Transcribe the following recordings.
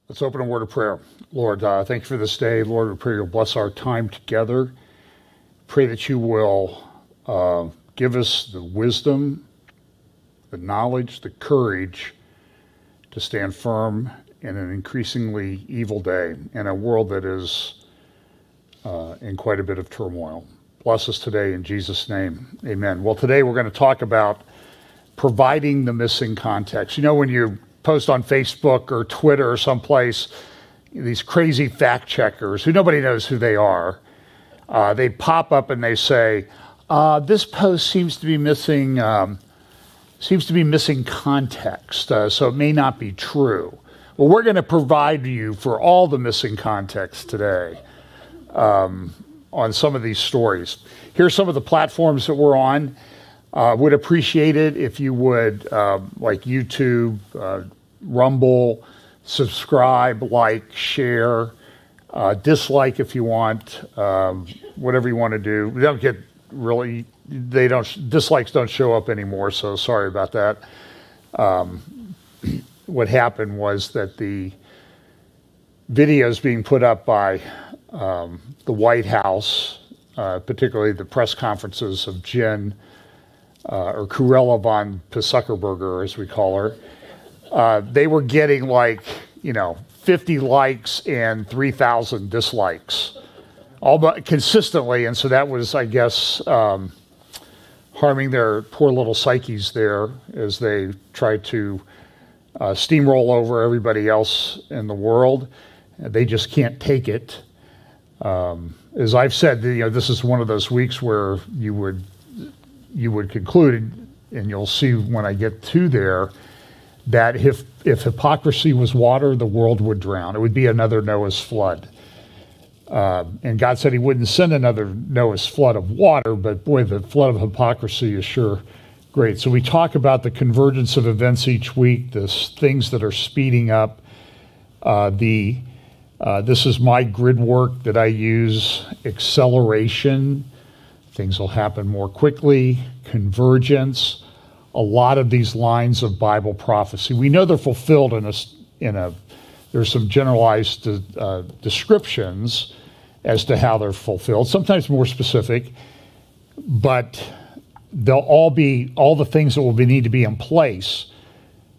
Let's open a word of prayer. Lord, thank you for this day. Lord, we pray you'll bless our time together. Pray that you will give us the wisdom, the knowledge, the courage to stand firm in an increasingly evil day in a world that is in quite a bit of turmoil. Bless us today in Jesus' name. Amen. Well, today we're going to talk about providing the missing context. You know, when you post on Facebook or Twitter or someplace, these crazy fact checkers who nobody knows who they are, they pop up and they say, this post seems to be missing context, so it may not be true. Well, we're going to provide you for all the missing context today on some of these stories. Here's some of the platforms that we're on. Would appreciate it if you would, like YouTube, Rumble, subscribe, like, share, dislike if you want, whatever you want to do. We don't get really, dislikes don't show up anymore, so sorry about that. What happened was that the videos being put up by the White House, particularly the press conferences of Jen, or Cruella von Zuckerberger, as we call her, they were getting 50 likes and 3,000 dislikes, all but consistently. And so that was, I guess, harming their poor little psyches there as they tried to steamroll over everybody else in the world. They just can't take it. As I've said, this is one of those weeks where you would conclude, and you'll see when I get to there, that if hypocrisy was water, the world would drown. It would be another Noah's flood. And God said he wouldn't send another Noah's flood of water, but boy, the flood of hypocrisy is sure great. So we talk about the convergence of events each week, the things that are speeding up. This is my grid work that I use, acceleration. Things will happen more quickly, convergence, a lot of these lines of Bible prophecy. We know they're fulfilled there's some generalized descriptions as to how they're fulfilled, sometimes more specific, but all the things that will need to be in place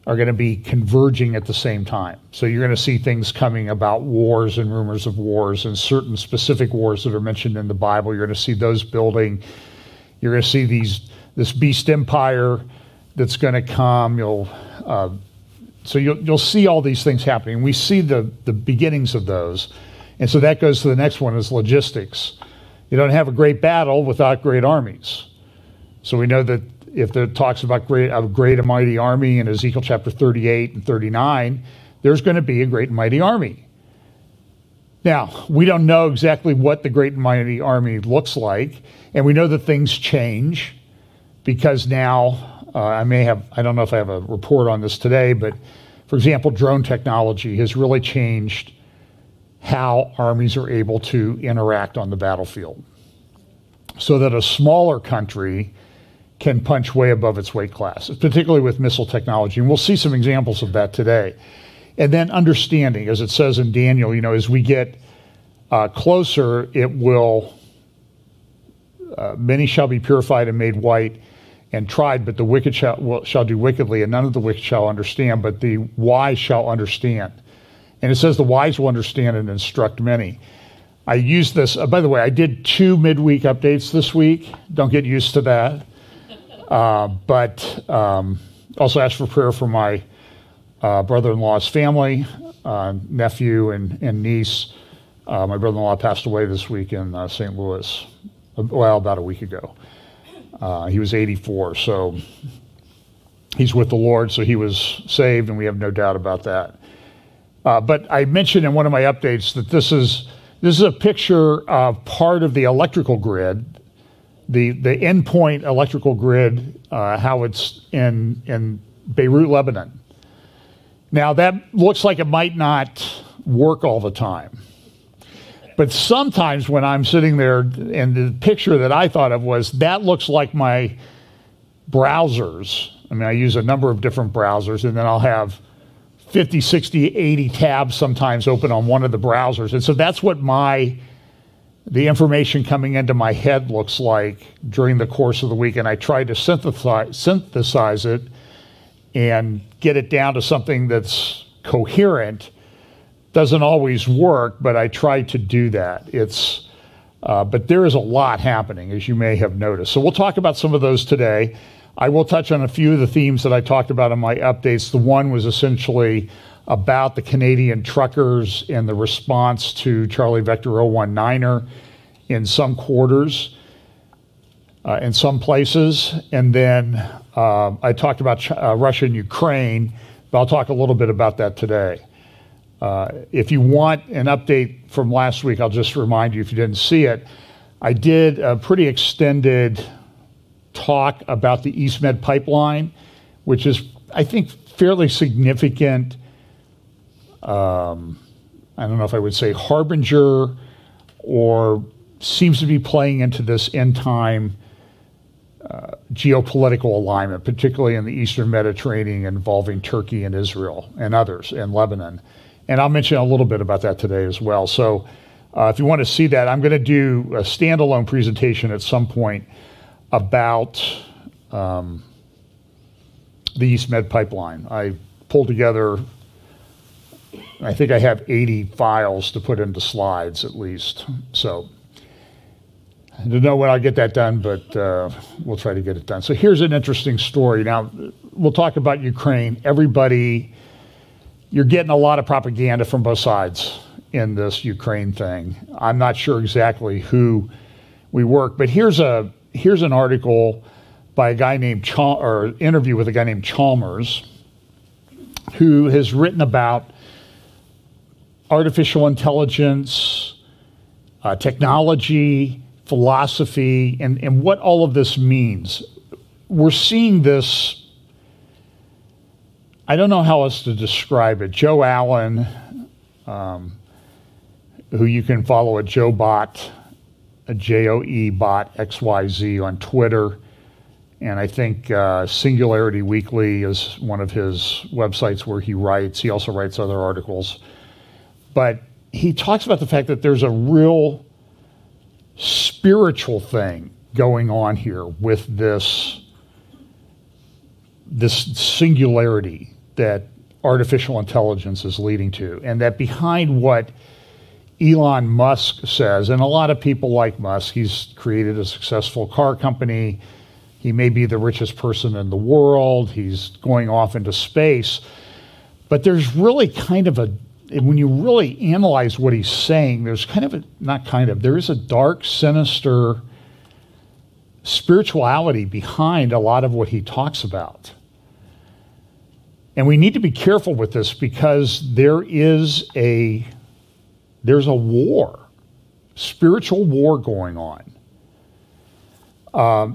are going to be converging at the same time. So you're going to see things coming about wars and rumors of wars and certain specific wars that are mentioned in the Bible. You're going to see those building. You're going to see this beast empire that's going to come. You'll see all these things happening. We see the beginnings of those. And so that goes to the next one, is logistics. You don't have a great battle without great armies. So we know that if it talks about a great and mighty army in Ezekiel chapter 38 and 39, there's going to be a great and mighty army. Now, we don't know exactly what the great and mighty army looks like, and we know that things change because now, I don't know if I have a report on this today, but for example, drone technology has really changed how armies are able to interact on the battlefield, so that a smaller country can punch way above its weight class, particularly with missile technology. And we'll see some examples of that today. And then understanding, as it says in Daniel, as we get closer, it will, many shall be purified and made white and tried, but the wicked shall do wickedly, and none of the wicked shall understand, but the wise shall understand. And it says the wise will understand and instruct many. I use this, by the way, I did 2 midweek updates this week. Don't get used to that. But also ask for prayer for my brother-in-law's family, nephew and niece. My brother-in-law passed away this week in St. Louis, about a week ago. He was 84, so he's with the Lord, so he was saved, and we have no doubt about that. But I mentioned in one of my updates that this is a picture of part of the electrical grid, the endpoint electrical grid, how it's in Beirut, Lebanon. Now that looks like it might not work all the time. But sometimes when I'm sitting there, and the picture that I thought of was, that looks like my browsers. I use a number of different browsers, and then I'll have 50, 60, 80 tabs sometimes open on one of the browsers. And so that's what the information coming into my head looks like during the course of the week. And I try to synthesize it and get it down to something that's coherent. Doesn't always work, but I try to do that. But there is a lot happening, as you may have noticed. So we'll talk about some of those today. I will touch on a few of the themes that I talked about in my updates. The one was essentially about the Canadian truckers and the response to Charlie Vector 019er in some quarters, in some places. And then I talked about Russia and Ukraine, but I'll talk a little bit about that today. If you want an update from last week, I'll just remind you if you didn't see it, I did a pretty extended talk about the East Med pipeline, which is, I think, fairly significant. I don't know if I would say harbinger, or seems to be playing into this end time geopolitical alignment, particularly in the Eastern Mediterranean involving Turkey and Israel and others, and Lebanon. And I'll mention a little bit about that today as well. So if you want to see that, I'm going to do a standalone presentation at some point about the East Med pipeline. I pulled together, I think I have 80 files to put into slides at least. So I don't know when I'll get that done, but we'll try to get it done. So here's an interesting story. Now, we'll talk about Ukraine. Everybody, you're getting a lot of propaganda from both sides in this Ukraine thing. I'm not sure exactly who we work, but here's an article by a guy named interview with a guy named Chalmers, who has written about artificial intelligence, technology, philosophy, and what all of this means. We're seeing this, I don't know how else to describe it. Joe Allen, who you can follow at JoeBot, JoeBot XYZ on Twitter, and I think Singularity Weekly is one of his websites where he writes. He also writes other articles. But he talks about the fact that there's a real spiritual thing going on here with this singularity that artificial intelligence is leading to, and that behind what Elon Musk says, and a lot of people like Musk, he's created a successful car company, he may be the richest person in the world, he's going off into space, but there's really kind of when you really analyze what he's saying, there's there is a dark, sinister spirituality behind a lot of what he talks about. And we need to be careful with this because there's a war, spiritual war going on.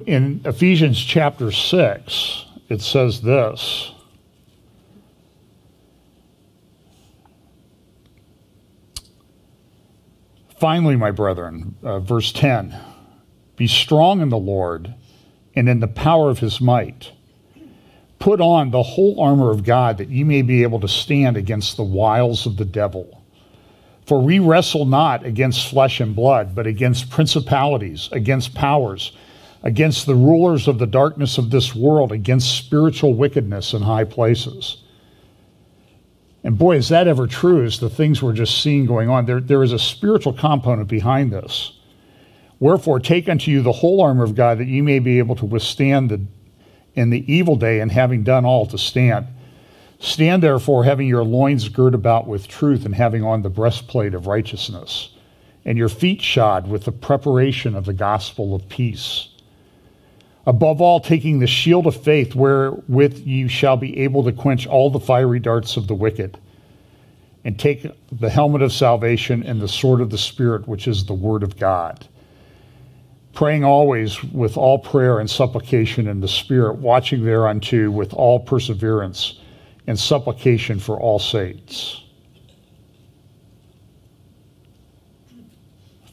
In Ephesians chapter 6, it says this. Finally, my brethren, verse 10, be strong in the Lord and in the power of his might. Put on the whole armor of God that ye may be able to stand against the wiles of the devil. For we wrestle not against flesh and blood, but against principalities, against powers, against the rulers of the darkness of this world, against spiritual wickedness in high places. And boy, is that ever true, as the things we're just seeing going on. There is a spiritual component behind this. Wherefore, take unto you the whole armor of God, that ye may be able to withstand in the evil day, and having done all, to stand. Stand therefore, having your loins girt about with truth, and having on the breastplate of righteousness, and your feet shod with the preparation of the gospel of peace. Above all, taking the shield of faith, wherewith you shall be able to quench all the fiery darts of the wicked, and take the helmet of salvation and the sword of the Spirit, which is the word of God. Praying always with all prayer and supplication in the Spirit, watching thereunto with all perseverance and supplication for all saints.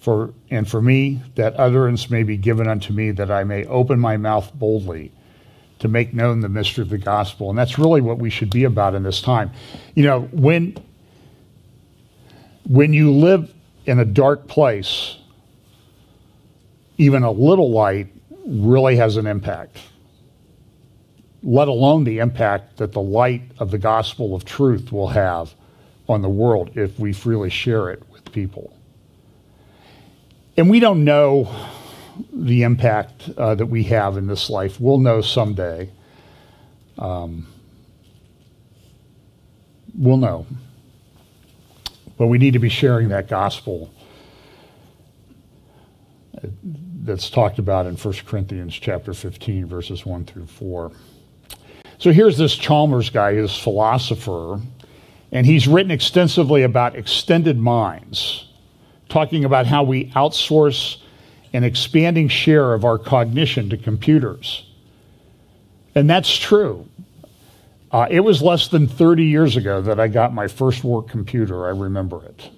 For me, that utterance may be given unto me, that I may open my mouth boldly to make known the mystery of the gospel. And that's really what we should be about in this time. You know, when you live in a dark place, even a little light really has an impact, let alone the impact that the light of the gospel of truth will have on the world if we freely share it with people. And we don't know the impact that we have in this life. We'll know someday. We'll know. But we need to be sharing that gospel that's talked about in 1 Corinthians chapter 15, verses 1 through 4. So here's this Chalmers guy, this philosopher, and he's written extensively about extended minds, talking about how we outsource an expanding share of our cognition to computers. And that's true. It was less than 30 years ago that I got my first work computer. I remember it.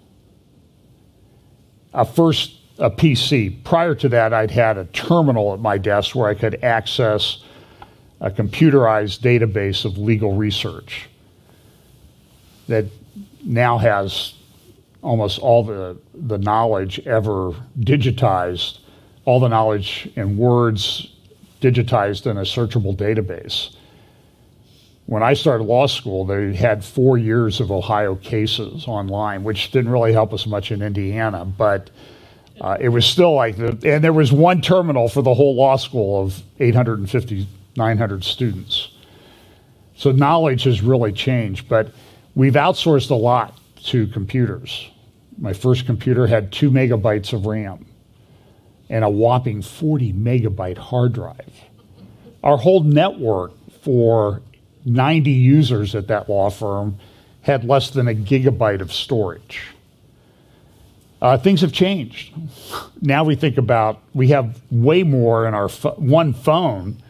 A PC. Prior to that, I'd had a terminal at my desk where I could access a computerized database of legal research that now has almost all the knowledge ever digitized, all the knowledge in words digitized in a searchable database. When I started law school, they had 4 years of Ohio cases online, which didn't really help us much in Indiana, but it was still like, and there was one terminal for the whole law school of 850, 900 students. So knowledge has really changed, but we've outsourced a lot to computers. My first computer had 2 megabytes of RAM and a whopping 40 megabyte hard drive. Our whole network for 90 users at that law firm had less than a gigabyte of storage. Things have changed. Now we think about, we have way more in our one phone.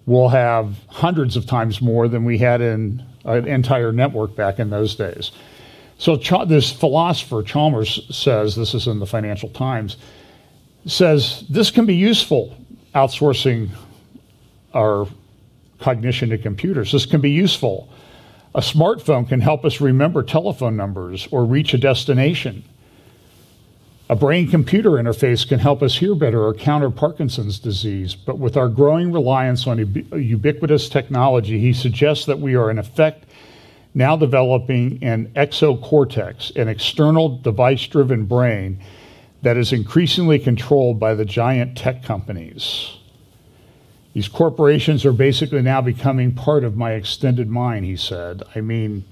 We'll have hundreds of times more than we had in an entire network back in those days. So this philosopher, Chalmers, says, this is in the Financial Times, says this can be useful, outsourcing our cognition to computers. This can be useful. A smartphone can help us remember telephone numbers or reach a destination. A brain-computer interface can help us hear better or counter Parkinson's disease. But with our growing reliance on ubiquitous technology, he suggests that we are in effect now developing an exocortex, an external device-driven brain that is increasingly controlled by the giant tech companies. These corporations are basically now becoming part of my extended mind, he said. I mean,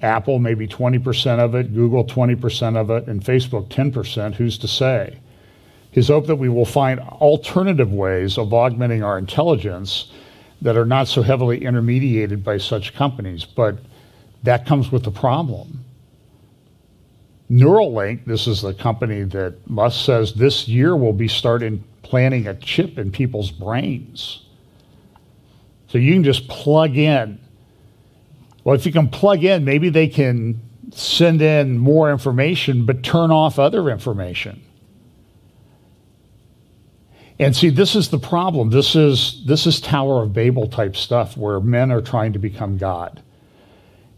Apple maybe 20% of it, Google 20% of it, and Facebook 10%, who's to say? His hope that we will find alternative ways of augmenting our intelligence that are not so heavily intermediated by such companies, but that comes with the problem. Neuralink, this is the company that Musk says this year will be starting planting a chip in people's brains. So you can just plug in. Well, if you can plug in, maybe they can send in more information, but turn off other information. And see, this is the problem. This is Tower of Babel type stuff where men are trying to become God.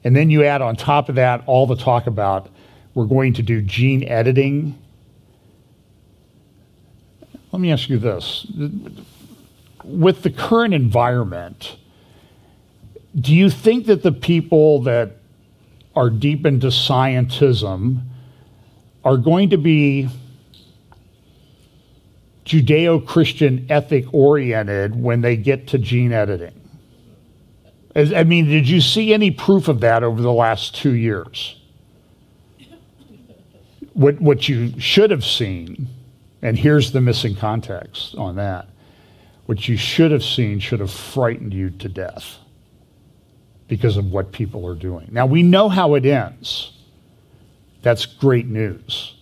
And then you add on top of that all the talk about we're going to do gene editing. Let me ask you this. With the current environment, do you think that the people that are deep into scientism are going to be Judeo-Christian ethic oriented when they get to gene editing? I mean, did you see any proof of that over the last 2 years? What you should have seen, and here's the missing context on that, what you should have seen should have frightened you to death because of what people are doing. Now, we know how it ends. That's great news.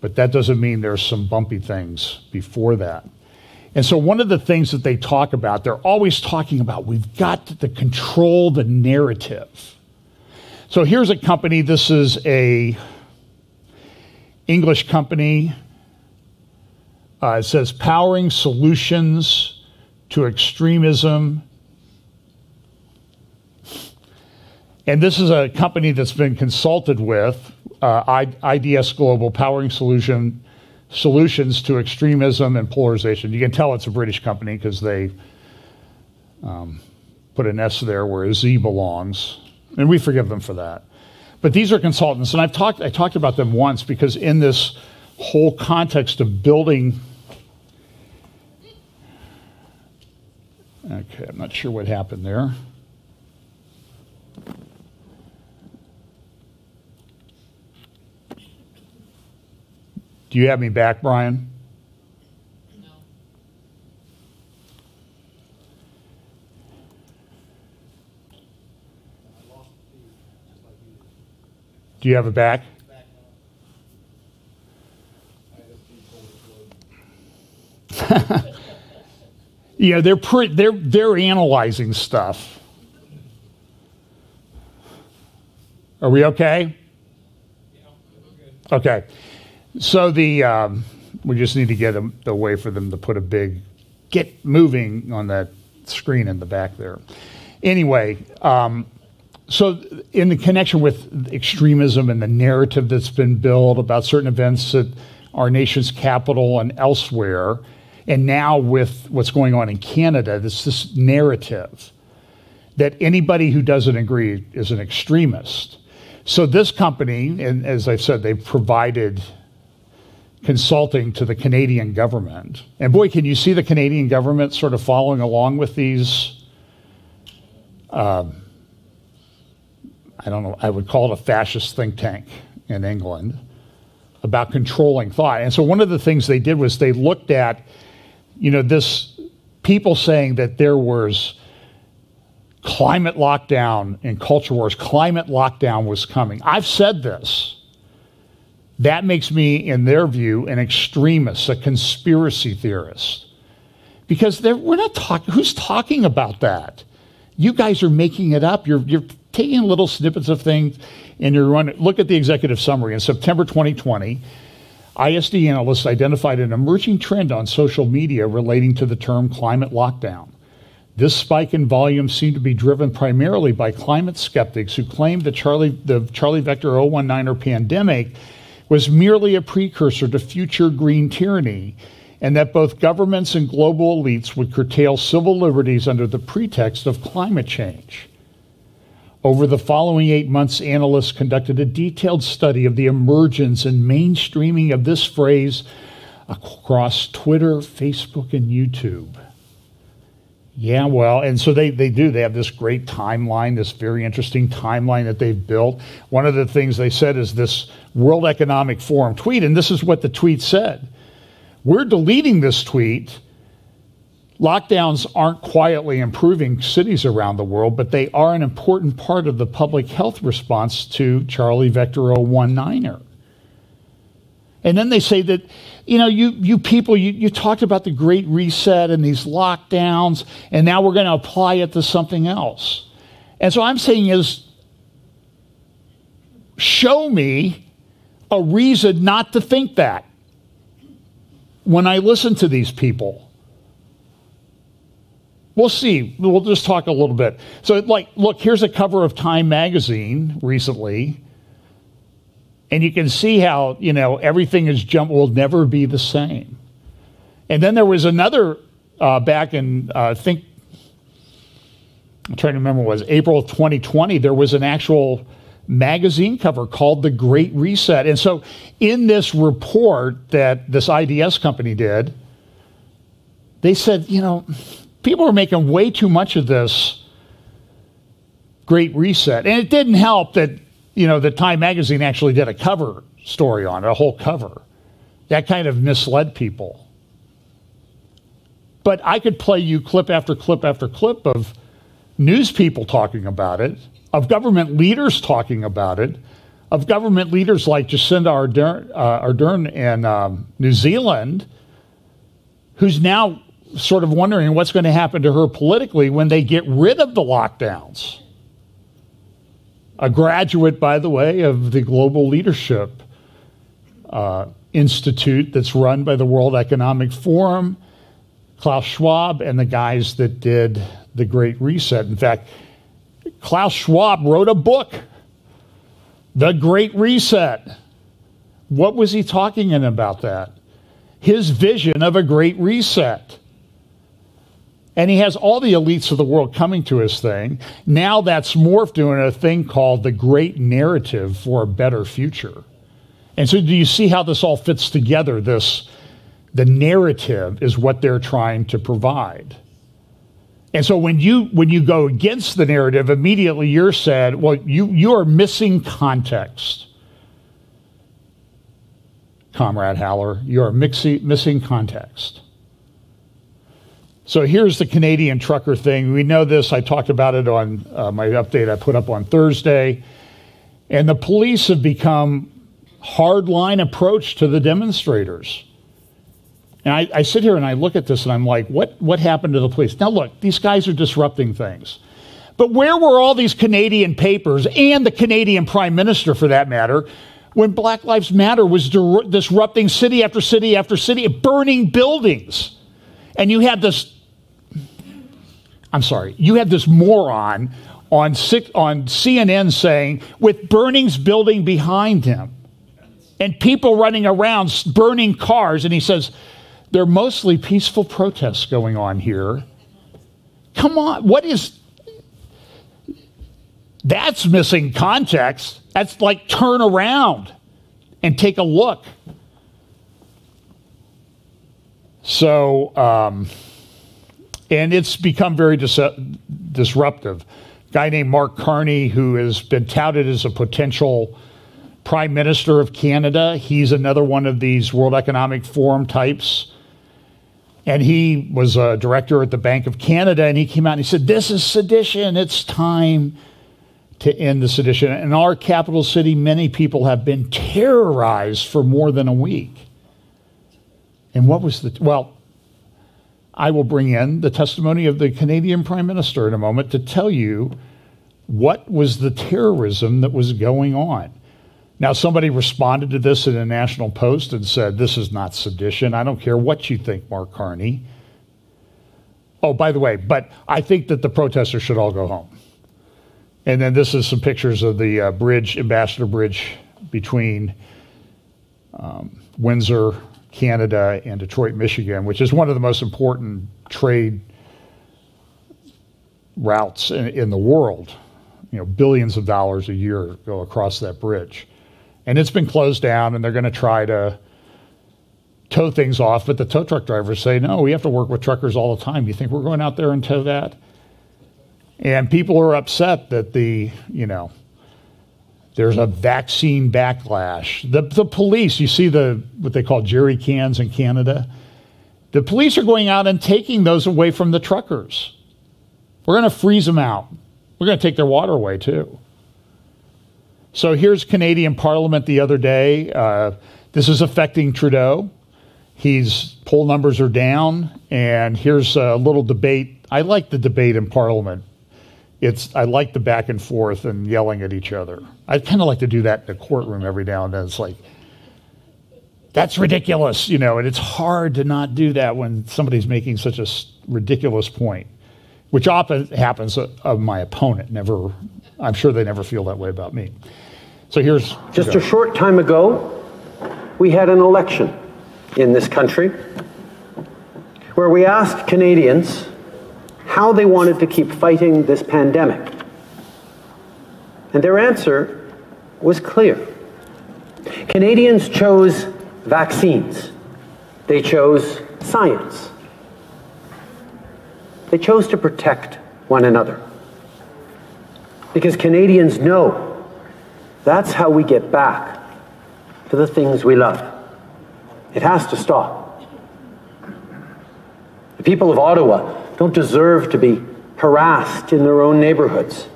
But that doesn't mean there's some bumpy things before that. And so one of the things that they talk about, they're always talking about, we've got to control the narrative. So here's a company, this is a English company. It says powering solutions to extremism. And this is a company that's been consulted with, IDS Global, powering solutions to extremism and polarization. You can tell it's a British company because they put an S there where a Z belongs, and we forgive them for that. But these are consultants, and I talked about them once because in this whole context of building, okay, I'm not sure what happened there. Do you have me back, Brian? No. Do you have it back? Yeah, they're analyzing stuff. Are we okay? Yeah, we're good. Okay. So we just need to get a way for them to put a big "get moving" on that screen in the back there. Anyway, so in the connection with extremism and the narrative that's been built about certain events at our nation's capital and elsewhere, and now with what's going on in Canada, this narrative that anybody who doesn't agree is an extremist. So this company, and as I've said, they've provided consulting to the Canadian government. And boy, can you see the Canadian government sort of following along with these, I don't know, I would call it a fascist think tank in England about controlling thought. And so one of the things they did was they looked at, this people saying that there was climate lockdown and culture wars, climate lockdown was coming. I've said this. That makes me, in their view, an extremist, a conspiracy theorist. Because we're not talking, who's talking about that? You guys are making it up. You're taking little snippets of things and you're running. Look at the executive summary. In September 2020, ISD analysts identified an emerging trend on social media relating to the term climate lockdown. This spike in volume seemed to be driven primarily by climate skeptics who claimed the Charlie Vector 019er pandemic was merely a precursor to future green tyranny, and that both governments and global elites would curtail civil liberties under the pretext of climate change. Over the following 8 months, analysts conducted a detailed study of the emergence and mainstreaming of this phrase across Twitter, Facebook, and YouTube. Yeah, well, and so they do. They have this great timeline, this very interesting timeline that they've built. One of the things they said is this World Economic Forum tweet, and this is what the tweet said. We're deleting this tweet. Lockdowns aren't quietly improving cities around the world, but they are an important part of the public health response to Charlie Vector 019er. And then they say that, you people, you talked about the Great Reset and these lockdowns, and now we're going to apply it to something else. And so I'm saying is, show me a reason not to think that when I listen to these people. We'll see. We'll just talk a little bit. So, look, here's a cover of Time magazine recently. And you can see how, everything has jumped, will never be the same. And then there was another back in, I'm trying to remember what it was, April of 2020, there was an actual magazine cover called The Great Reset. And so in this report that this IDS company did, they said, people are making way too much of this Great Reset. And it didn't help that the Time magazine actually did a cover story on it, a whole cover. That kind of misled people. But I could play you clip after clip after clip of news people talking about it, of government leaders talking about it, of government leaders like Jacinda Ardern in New Zealand, who's now sort of wondering what's going to happen to her politically when they get rid of the lockdowns. A graduate, by the way, of the Global Leadership Institute that's run by the World Economic Forum, Klaus Schwab and the guys that did the Great Reset. In fact, Klaus Schwab wrote a book, The Great Reset. What was he talking about that? His vision of a Great Reset. And he has all the elites of the world coming to his thing. Now that's morphed into a thing called the Great Narrative for a Better Future. And so do you see how this all fits together? The narrative is what they're trying to provide. And so when you go against the narrative, immediately you're said, well, you are missing context. Comrade Haller, you are missing context. So here's the Canadian trucker thing. We know this. I talked about it on my update I put up on Thursday. And the police have become hardline approach to the demonstrators. And I sit here and I look at this and I'm like, what happened to the police? Now look, these guys are disrupting things. But where were all these Canadian papers and the Canadian Prime Minister, for that matter, when Black Lives Matter was disrupting city after city after city, burning buildings? And you had this moron on CNN saying, with burnings building behind him and people running around burning cars, and he says, they're mostly peaceful protests going on here. Come on, that's missing context. That's like turn around and take a look. So, and it's become very disruptive. A guy named Mark Carney, who has been touted as a potential Prime Minister of Canada, he's another one of these World Economic Forum types. And he was a director at the Bank of Canada, and he came out and he said, this is sedition. It's time to end the sedition. In our capital city, many people have been terrorized for more than a week. And what was well, I will bring in the testimony of the Canadian Prime Minister in a moment to tell you what was the terrorism that was going on. Now, somebody responded to this in a National Post and said, this is not sedition. I don't care what you think, Mark Carney. Oh, by the way, but I think that the protesters should all go home. And then this is some pictures of the bridge, Ambassador Bridge, between Windsor, Canada, and Detroit, Michigan, which is one of the most important trade routes in the world. You know, billions of dollars a year go across that bridge. And it's been closed down, and they're going to try to tow things off. But the tow truck drivers say, no, we have to work with truckers all the time. You think we're going out there and tow that? And people are upset that there's a vaccine backlash. The police, you see what they call jerry cans in Canada. The police are going out and taking those away from the truckers. We're going to freeze them out. We're going to take their water away too. So here's Canadian Parliament the other day. This is affecting Trudeau. His poll numbers are down, and here's a little debate. I like the debate in Parliament. I like the back and forth and yelling at each other. I kind of like to do that in a courtroom every now and then. It's like, that's ridiculous, and it's hard to not do that when somebody's making such a ridiculous point, which often happens of my opponent. I'm sure they never feel that way about me. So here's... Just a short time ago, we had an election in this country where we asked Canadians how they wanted to keep fighting this pandemic. And their answer was clear. Canadians chose vaccines. They chose science. They chose to protect one another. Because Canadians know that's how we get back to the things we love. It has to stop. The people of Ottawa don't deserve to be harassed in their own neighborhoods.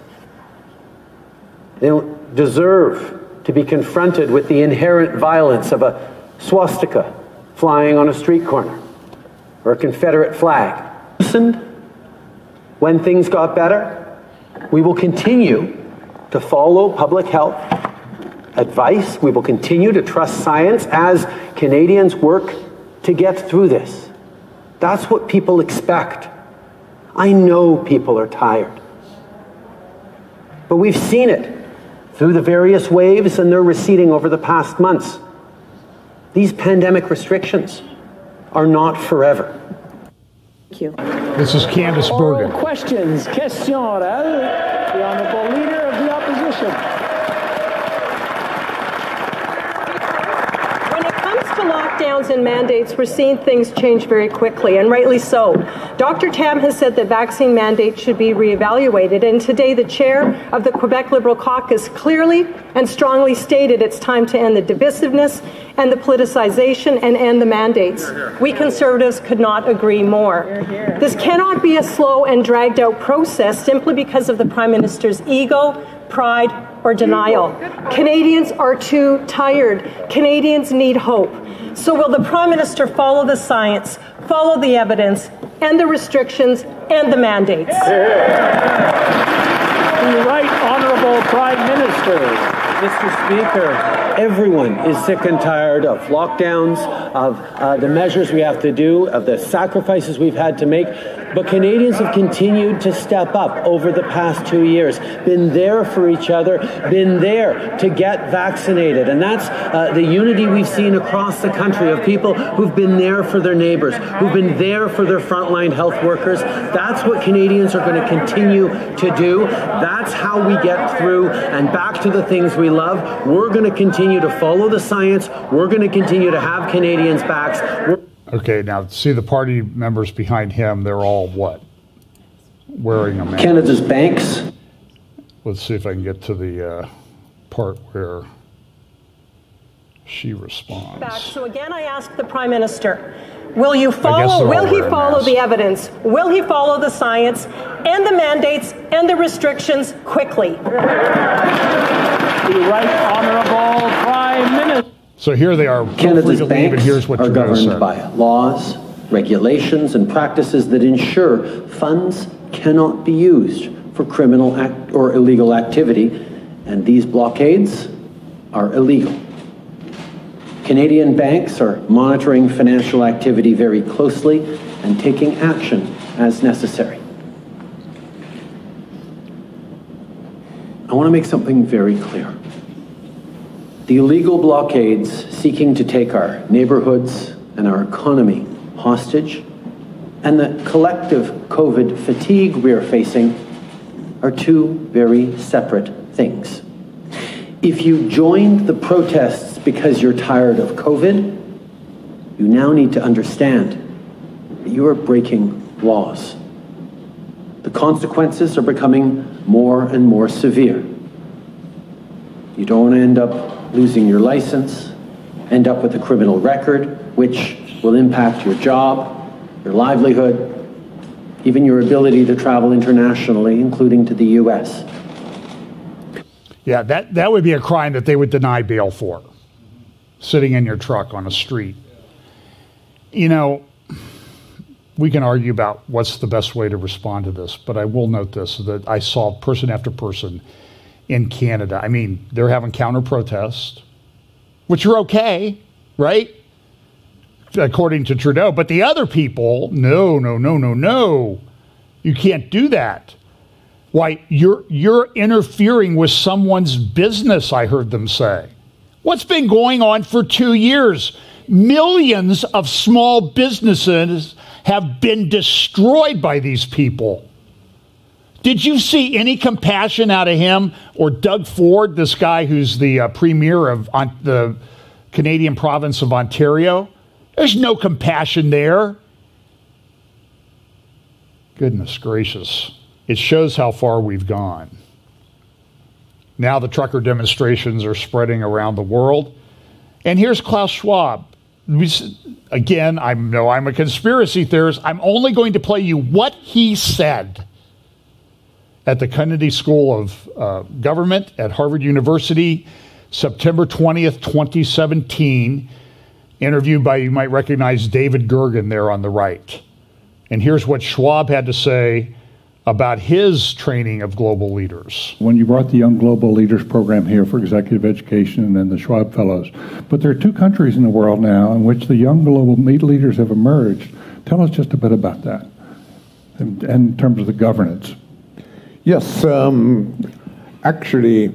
They don't deserve to be confronted with the inherent violence of a swastika flying on a street corner or a Confederate flag. Listened when things got better. We will continue to follow public health advice. We will continue to trust science as Canadians work to get through this. That's what people expect. I know people are tired. But we've seen it through the various waves, and they're receding over the past months. These pandemic restrictions are not forever. Thank you. This is Candace Bergen. Oral questions. Question orale. The Honourable Leader of the Opposition. When it comes to lockdowns and mandates, we're seeing things change very quickly, and rightly so. Dr. Tam has said that vaccine mandates should be reevaluated, and today the chair of the Quebec Liberal Caucus clearly and strongly stated it's time to end the divisiveness and the politicization and end the mandates. We Conservatives could not agree more. This cannot be a slow and dragged out process simply because of the Prime Minister's ego, pride, or denial. Canadians are too tired. Canadians need hope. So will the Prime Minister follow the science, follow the evidence, and the restrictions and the mandates? The Right Honourable Prime Minister. Mr. Speaker, everyone is sick and tired of lockdowns, of the measures we have to do, of the sacrifices we've had to make. But Canadians have continued to step up over the past 2 years, been there for each other, been there to get vaccinated. And that's the unity we've seen across the country of people who've been there for their neighbours, who've been there for their frontline health workers. That's what Canadians are going to continue to do. That's how we get through and back to the things we love. We're going to continue to follow the science. We're going to continue to have Canadians' backs. Okay, now see the party members behind him, they're all what? Wearing a mask. Canada's banks. Let's see if I can get to the part where she responds. So again, I ask the Prime Minister, will he follow the evidence? Will he follow the science and the mandates and the restrictions quickly? The Right Honourable Prime Minister. So here they are. Canada's banks here's what are Trudeau governed said. by laws, regulations, and practices that ensure funds cannot be used for criminal or illegal activity, and these blockades are illegal. Canadian banks are monitoring financial activity very closely and taking action as necessary. I want to make something very clear. The illegal blockades seeking to take our neighborhoods and our economy hostage, and the collective COVID fatigue we are facing are two very separate things. If you joined the protests because you're tired of COVID, you now need to understand that you are breaking laws. The consequences are becoming more and more severe. You don't want to end up losing your license, end up with a criminal record, which will impact your job, your livelihood, even your ability to travel internationally, including to the U.S. Yeah, that would be a crime that they would deny bail for, sitting in your truck on a street. You know, we can argue about what's the best way to respond to this, but I will note this, that I saw person after person in Canada. I mean, they're having counter-protests, which are okay, right? According to Trudeau. But the other people, no. You can't do that. Why, you're interfering with someone's business, I heard them say. What's been going on for 2 years? Millions of small businesses have been destroyed by these people. Did you see any compassion out of him or Doug Ford, this guy who's the premier of the Canadian province of Ontario? There's no compassion there. Goodness gracious. It shows how far we've gone. Now the trucker demonstrations are spreading around the world. And here's Klaus Schwab. Again, I'm a conspiracy theorist. I'm only going to play you what he said at the Kennedy School of Government at Harvard University, September 20th, 2017, interviewed by, you might recognize David Gergen there on the right. And here's what Schwab had to say about his training of global leaders. When you brought the Young Global Leaders Program here for executive education and the Schwab Fellows, but there are 2 countries in the world now in which the young global leaders have emerged. Tell us just a bit about that, in terms of the governance. Yes, actually,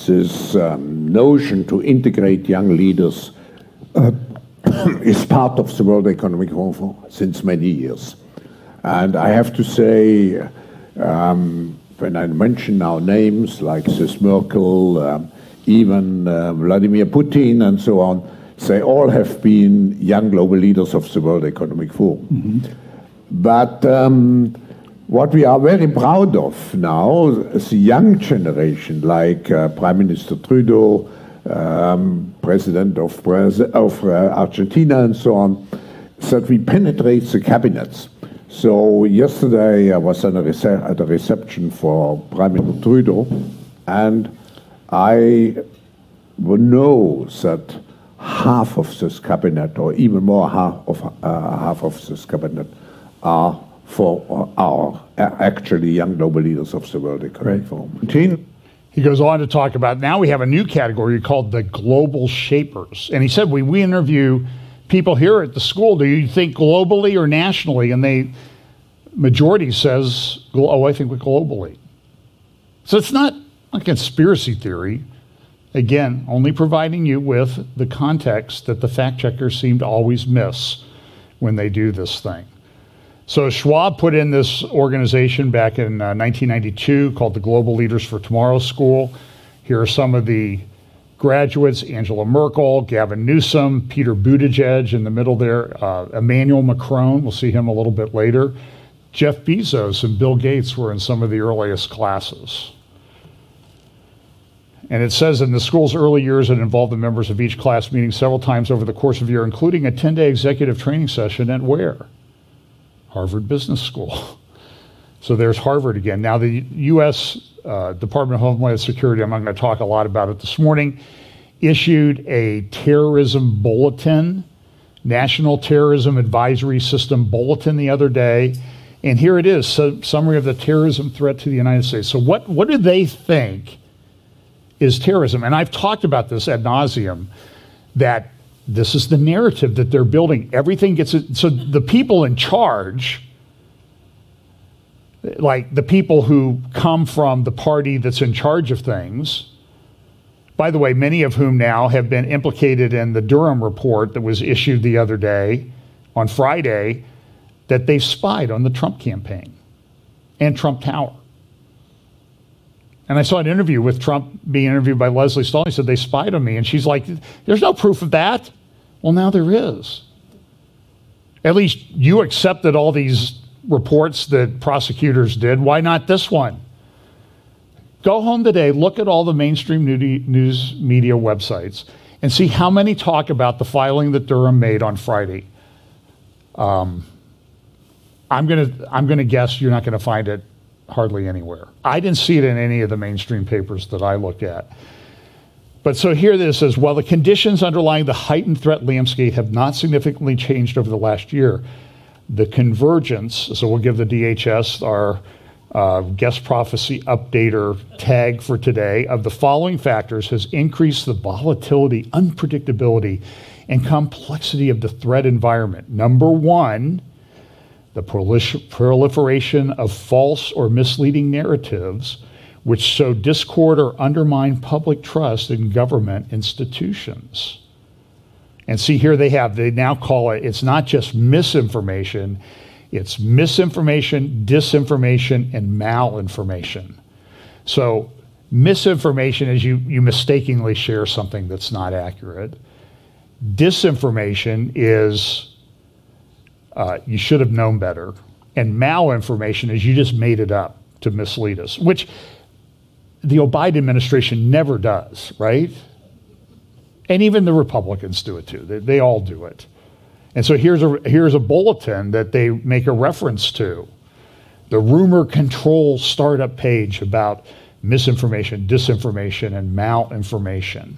this notion to integrate young leaders is part of the World Economic Forum since many years. And I have to say, when I mention now names like this Merkel, even Vladimir Putin and so on, they all have been young global leaders of the World Economic Forum. Mm-hmm. But what we are very proud of now is the young generation, like Prime Minister Trudeau, President of Argentina and so on, that we penetrate the cabinets. So yesterday I was at a reception for Prime Minister Trudeau, and I know that half of this cabinet, or even more half of this cabinet, are actually young global leaders of the World Economic Forum. He goes on to talk about, now we have a new category called the global shapers. And he said, we interview people here at the school, do you think globally or nationally? And majority says, oh, I think globally. So it's not a conspiracy theory. Again, only providing you with the context that the fact checkers seem to always miss when they do this thing. So Schwab put in this organization back in 1992 called the Global Leaders for Tomorrow School. Here are some of the graduates: Angela Merkel, Gavin Newsom, Peter Buttigieg in the middle there, Emmanuel Macron, we'll see him a little bit later. Jeff Bezos and Bill Gates were in some of the earliest classes. And it says in the school's early years, it involved the members of each class meeting several times over the course of a year, including a 10-day executive training session at where? Harvard Business School. So there's Harvard again. Now the U.S. Department of Homeland Security, I'm not going to talk a lot about it this morning, issued a terrorism bulletin, National Terrorism Advisory System bulletin the other day. And here it is, summary of the terrorism threat to the United States. So what do they think is terrorism? And I've talked about this ad nauseum, that this is the narrative that they're building. Everything gets it. So the people in charge, like the people who come from the party that's in charge of things, by the way, many of whom now have been implicated in the Durham report that was issued the other day, on Friday, that they spied on the Trump campaign and Trump Tower. And I saw an interview with Trump being interviewed by Leslie Stahl. He said, they spied on me. And she's like, there's no proof of that. Well, now there is. At least you accepted all these reports that prosecutors did. Why not this one? Go home today, look at all the mainstream news media websites, and see how many talk about the filing that Durham made on Friday. I'm gonna guess you're not gonna find it hardly anywhere. I didn't see it in any of the mainstream papers that I looked at. But so here this says, while the conditions underlying the heightened threat landscape have not significantly changed over the last year, the convergence, so we'll give the DHS our guest prophecy updater tag for today, of the following factors has increased the volatility, unpredictability, and complexity of the threat environment. Number one, the proliferation of false or misleading narratives which sow discord or undermine public trust in government institutions. And see here they now call it, it's not just misinformation, it's misinformation, disinformation, and malinformation. So misinformation is you mistakenly share something that's not accurate. Disinformation is you should have known better. And malinformation is you just made it up to mislead us, which the Biden administration never does, right? And even the Republicans do it too. They all do it. And so here's a bulletin that they make a reference to. The rumor control startup page about misinformation, disinformation, and malinformation.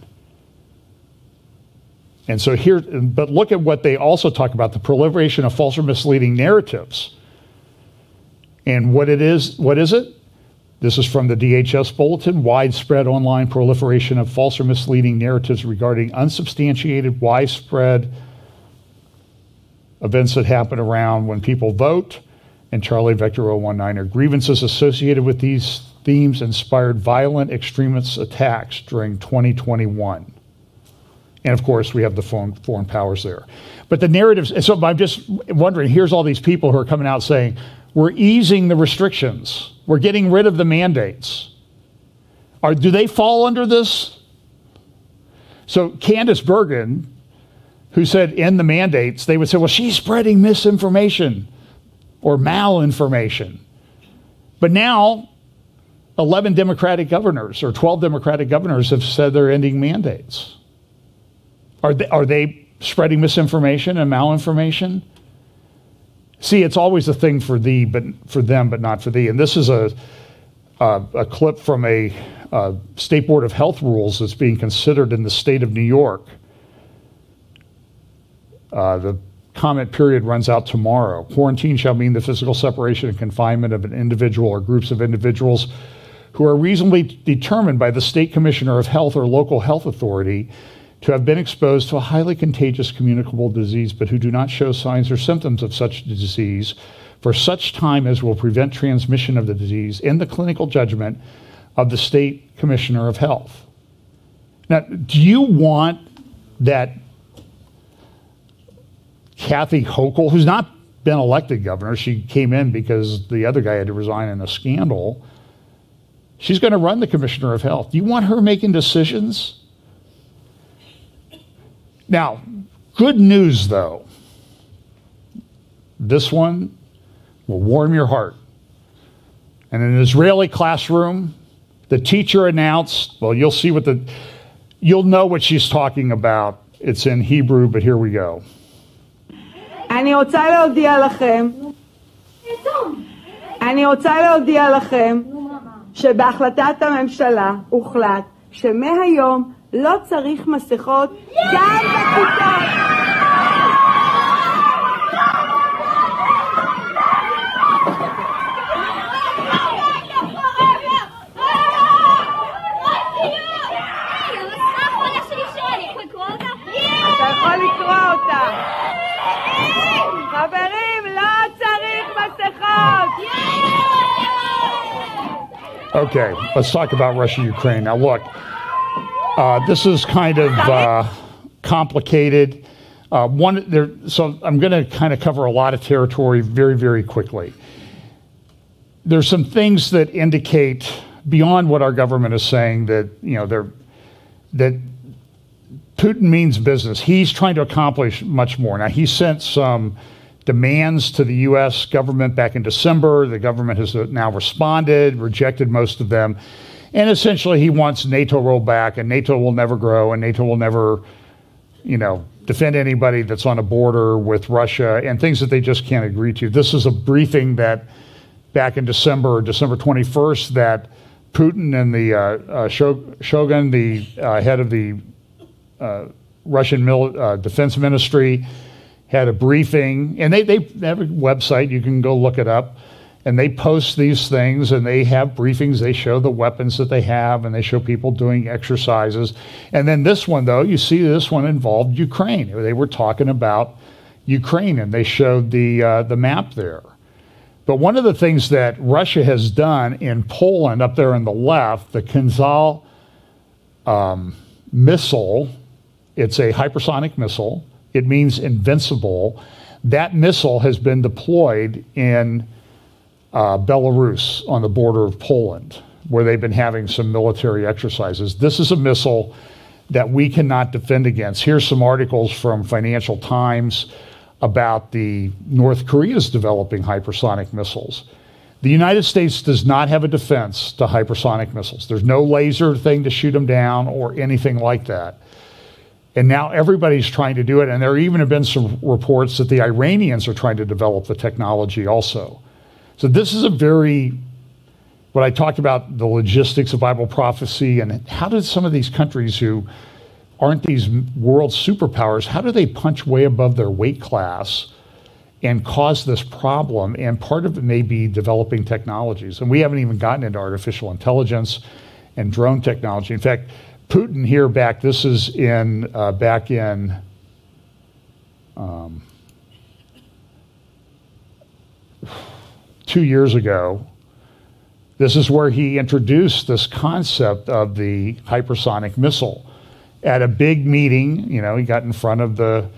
And so here, but look at what they also talk about, the proliferation of false or misleading narratives. And what is it? This is from the DHS Bulletin: widespread online proliferation of false or misleading narratives regarding unsubstantiated, widespread events that happen around when people vote, and Charlie Vector 019er. Grievances associated with these themes inspired violent extremist attacks during 2021. And of course, we have the foreign powers there. But the narratives, so I'm just wondering, here's all these people who are coming out saying, we're easing the restrictions. We're getting rid of the mandates. Do they fall under this? So Candace Bergen, who said end the mandates, they would say, well, she's spreading misinformation or malinformation. But now 11 Democratic governors or 12 Democratic governors have said they're ending mandates. Are they spreading misinformation and malinformation? See, it's always a thing for thee, but for them, but not for thee. And this is a clip from a State Board of Health rules that's being considered in the state of New York. The comment period runs out tomorrow. Quarantine shall mean the physical separation and confinement of an individual or groups of individuals who are reasonably determined by the state commissioner of health or local health authority to have been exposed to a highly contagious communicable disease, but who do not show signs or symptoms of such disease for such time as will prevent transmission of the disease in the clinical judgment of the state commissioner of health. Now, do you want that Kathy Hochul, who's not been elected governor, she came in because the other guy had to resign in a scandal, she's going to run the commissioner of health. Do you want her making decisions? Now, good news though. This one will warm your heart. In an Israeli classroom, the teacher announced, well, you'll know what she's talking about. It's in Hebrew, but here we go. אני רוצה להודיע לכם שבהחלטת הממשלה הוחלט שמהיום לא צריך מסכות גם בכיתות. אתה יכול לקרוא אותה. חברים, לא צריך מסכות. Okay, let's talk about Russia-Ukraine. Now look, this is kind of complicated. So I'm going to kind of cover a lot of territory very, very quickly. There's some things that indicate beyond what our government is saying that, that Putin means business. He's trying to accomplish much more. Now, he sent some demands to the U.S. government back in December. The government has now responded, rejected most of them. And essentially, he wants NATO rolled back, and NATO will never grow, and NATO will never, defend anybody that's on a border with Russia, and things that they just can't agree to. This is a briefing that back in December 21st, that Putin and the Shogun, the head of the Russian Defense Ministry, had a briefing, and they have a website, you can go look it up, and they post these things, and they have briefings, they show the weapons that they have, and they show people doing exercises. And then this one, though, you see this one involved Ukraine. They were talking about Ukraine, and they showed the map there. But one of the things that Russia has done in Poland, up there on the left, the Kinzhal missile, it's a hypersonic missile. It means invincible. That missile has been deployed in Belarus on the border of Poland, where they've been having some military exercises. This is a missile that we cannot defend against. Here's some articles from Financial Times about the North Korea's developing hypersonic missiles. The United States does not have a defense to hypersonic missiles. There's no laser thing to shoot them down or anything like that. And now everybody's trying to do it, and there even have been some reports that the Iranians are trying to develop the technology also. So this is what I talked about, the logistics of Bible prophecy, and how did some of these countries who aren't these world superpowers, how do they punch way above their weight class and cause this problem. And part of it may be developing technologies. And we haven't even gotten into artificial intelligence and drone technology. In fact, Putin here this is back in 2 years ago. This is where he introduced this concept of the hypersonic missile. At a big meeting, he got in front of the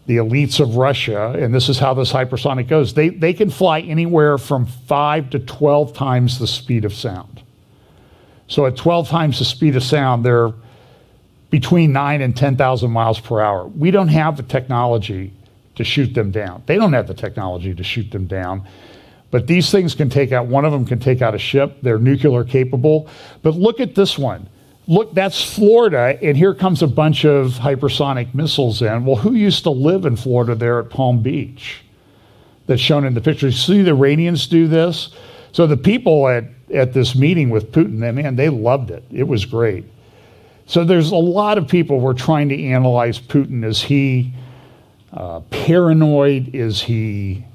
elites of Russia, and this is how this hypersonic goes. They can fly anywhere from 5 to 12 times the speed of sound. So at 12 times the speed of sound, they're between 9 and 10,000 miles per hour. We don't have the technology to shoot them down. They don't have the technology to shoot them down. But these things can take out, one of them can take out a ship. They're nuclear capable. But look at this one. Look, that's Florida, and here comes a bunch of hypersonic missiles in. Well, who used to live in Florida there at Palm Beach? That's shown in the picture. You see the Iranians do this? So the people at this meeting with Putin, they loved it. It was great. So there's a lot of people who are trying to analyze Putin. Is he paranoid? Is he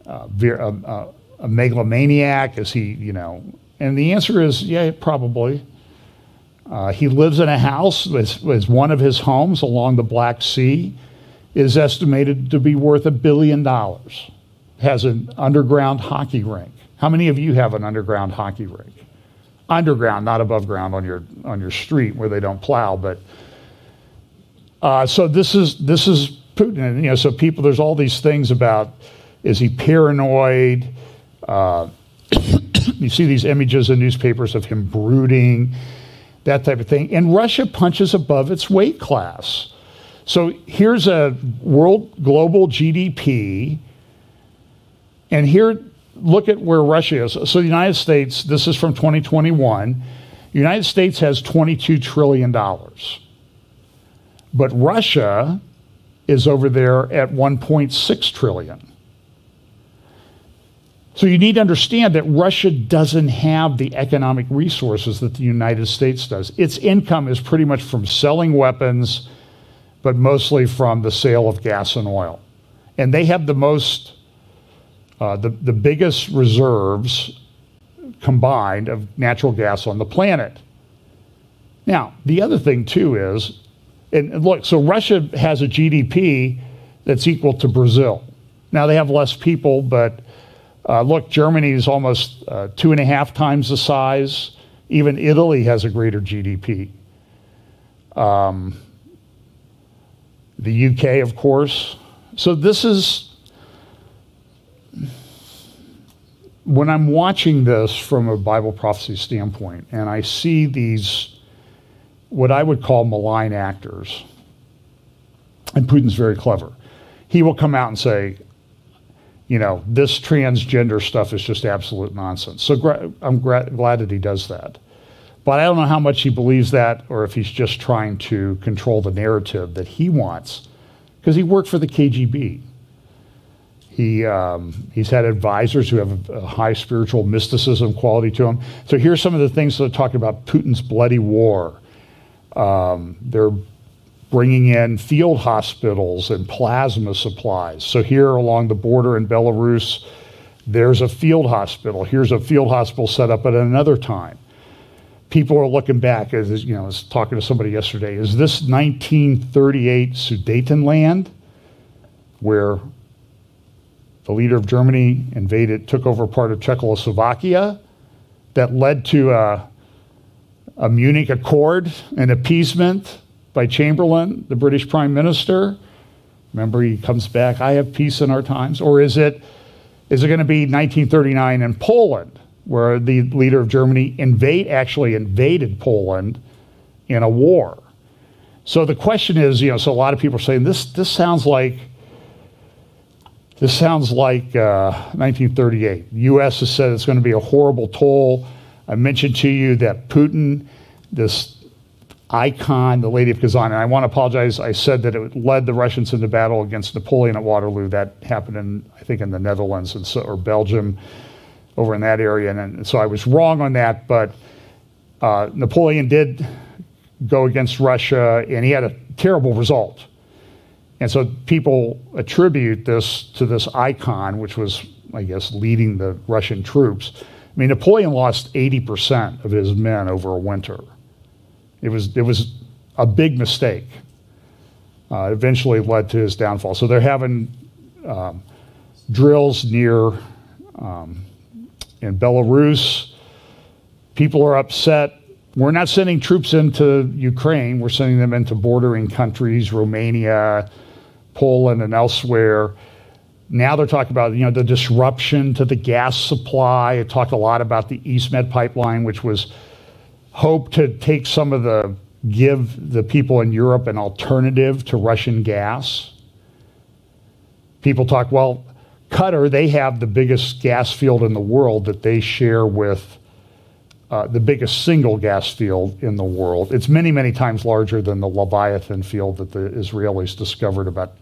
a megalomaniac? Is he, And the answer is, yeah, probably. He lives in a house, as one of his homes along the Black Sea is estimated to be worth $1 billion. Has an underground hockey rink. How many of you have an underground hockey rink? Underground, not above ground on your street where they don't plow. But so this is Putin. So people, there's all these things about, is he paranoid? You see these images in newspapers of him brooding, that type of thing. And Russia punches above its weight class. So here's a global GDP. And here, look at where Russia is. So the United States, this is from 2021, the United States has $22 trillion. But Russia is over there at 1.6 trillion. So you need to understand that Russia doesn't have the economic resources that the United States does. Its income is pretty much from selling weapons, but mostly from the sale of gas and oil. And they have the most, the biggest reserves combined of natural gas on the planet. Now, the other thing too is, and look, so Russia has a GDP that's equal to Brazil. Now they have less people, but look, Germany is almost 2.5 times the size. Even Italy has a greater GDP. The UK, of course. So this is, when I'm watching this from a Bible prophecy standpoint, and I see these, what I would call malign actors, and Putin's very clever. He will come out and say, this transgender stuff is just absolute nonsense. So I'm glad that he does that. But I don't know how much he believes that, or if he's just trying to control the narrative that he wants, because he worked for the KGB. He's had advisors who have a high spiritual mysticism quality to him. So here's some of the things that are talking about Putin's bloody war. They're bringing in field hospitals and plasma supplies. So here along the border in Belarus, there's a field hospital. Here's a field hospital set up at another time. People are looking back, I was talking to somebody yesterday, is this 1938 Sudetenland, where the leader of Germany took over part of Czechoslovakia, that led to a Munich Accord, an appeasement by Chamberlain, the British Prime Minister? Remember, he comes back, I have peace in our times. Or is it going to be 1939 in Poland, where the leader of Germany actually invaded Poland in a war? So the question is, so a lot of people are saying this sounds like 1938. The U.S. has said it's going to be a horrible toll. I mentioned to you that Putin, this icon, the Lady of Kazan, and I want to apologize, I said that it led the Russians into battle against Napoleon at Waterloo. That happened I think in the Netherlands or Belgium, over in that area. And so I was wrong on that, but Napoleon did go against Russia, and he had a terrible result. And so people attribute this to this icon, which was, I guess, leading the Russian troops. I mean, Napoleon lost 80% of his men over a winter. It was a big mistake. Eventually led to his downfall. So they're having drills near in Belarus. People are upset. We're not sending troops into Ukraine. We're sending them into bordering countries, Romania, Poland, and elsewhere. Now they're talking about, the disruption to the gas supply. It talked a lot about the East Med pipeline, which was hoped to take some of give the people in Europe an alternative to Russian gas. People talk, well, Qatar, they have the biggest gas field in the world that they share with the biggest single gas field in the world. It's many, many times larger than the Leviathan field that the Israelis discovered about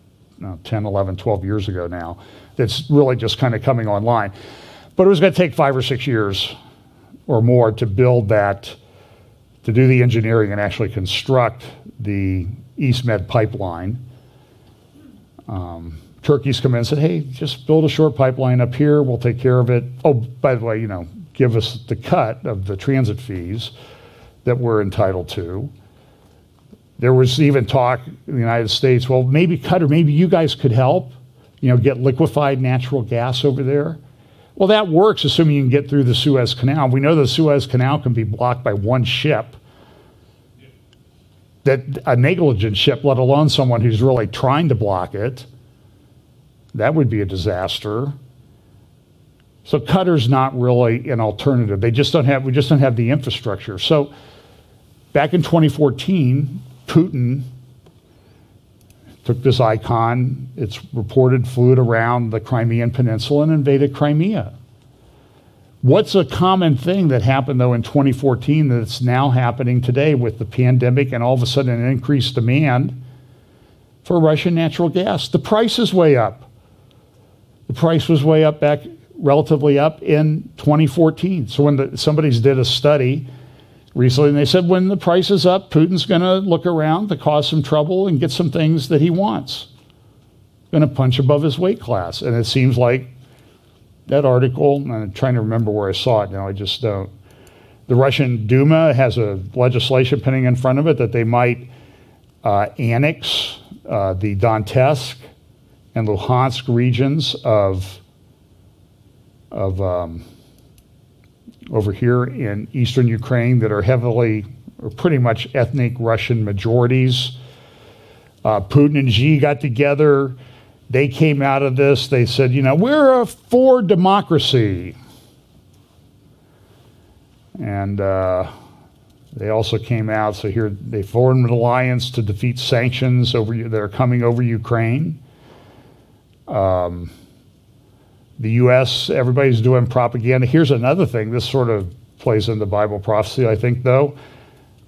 10, 11, 12 years ago now. That's really just kind of coming online. But it was going to take 5 or 6 years or more to build that, to do the engineering and actually construct the East Med pipeline. Turkey's come in and said, hey, just build a short pipeline up here. We'll take care of it. Oh, by the way, give us the cut of the transit fees that we're entitled to. There was even talk in the United States, well, maybe Qatar, maybe you guys could help, get liquefied natural gas over there. Well, that works, assuming you can get through the Suez Canal. We know the Suez Canal can be blocked by one ship, that a negligent ship, let alone someone who's really trying to block it. That would be a disaster. So Qatar's not really an alternative. We just don't have the infrastructure. So back in 2014, Putin took this icon, it's reported, flew it around the Crimean Peninsula and invaded Crimea. What's a common thing that happened, though, in 2014 that's now happening today with the pandemic and all of a sudden an increased demand for Russian natural gas? The price is way up. The price was way up relatively up in 2014. So when somebody's did a study recently, and they said when the price is up, Putin's going to look around to cause some trouble and get some things that he wants. Going to punch above his weight class. And it seems like that article, and I'm trying to remember where I saw it now, I just don't. The Russian Duma has a legislation pending in front of it that they might annex the Donetsk and Luhansk regions of over here in eastern Ukraine that are heavily, or pretty much ethnic Russian majorities. Putin and Xi got together. They came out of this. They said, we're for democracy. And they also came out, so here they formed an alliance to defeat sanctions that are coming over Ukraine. The U.S., everybody's doing propaganda. Here's another thing. This sort of plays into Bible prophecy, I think, though.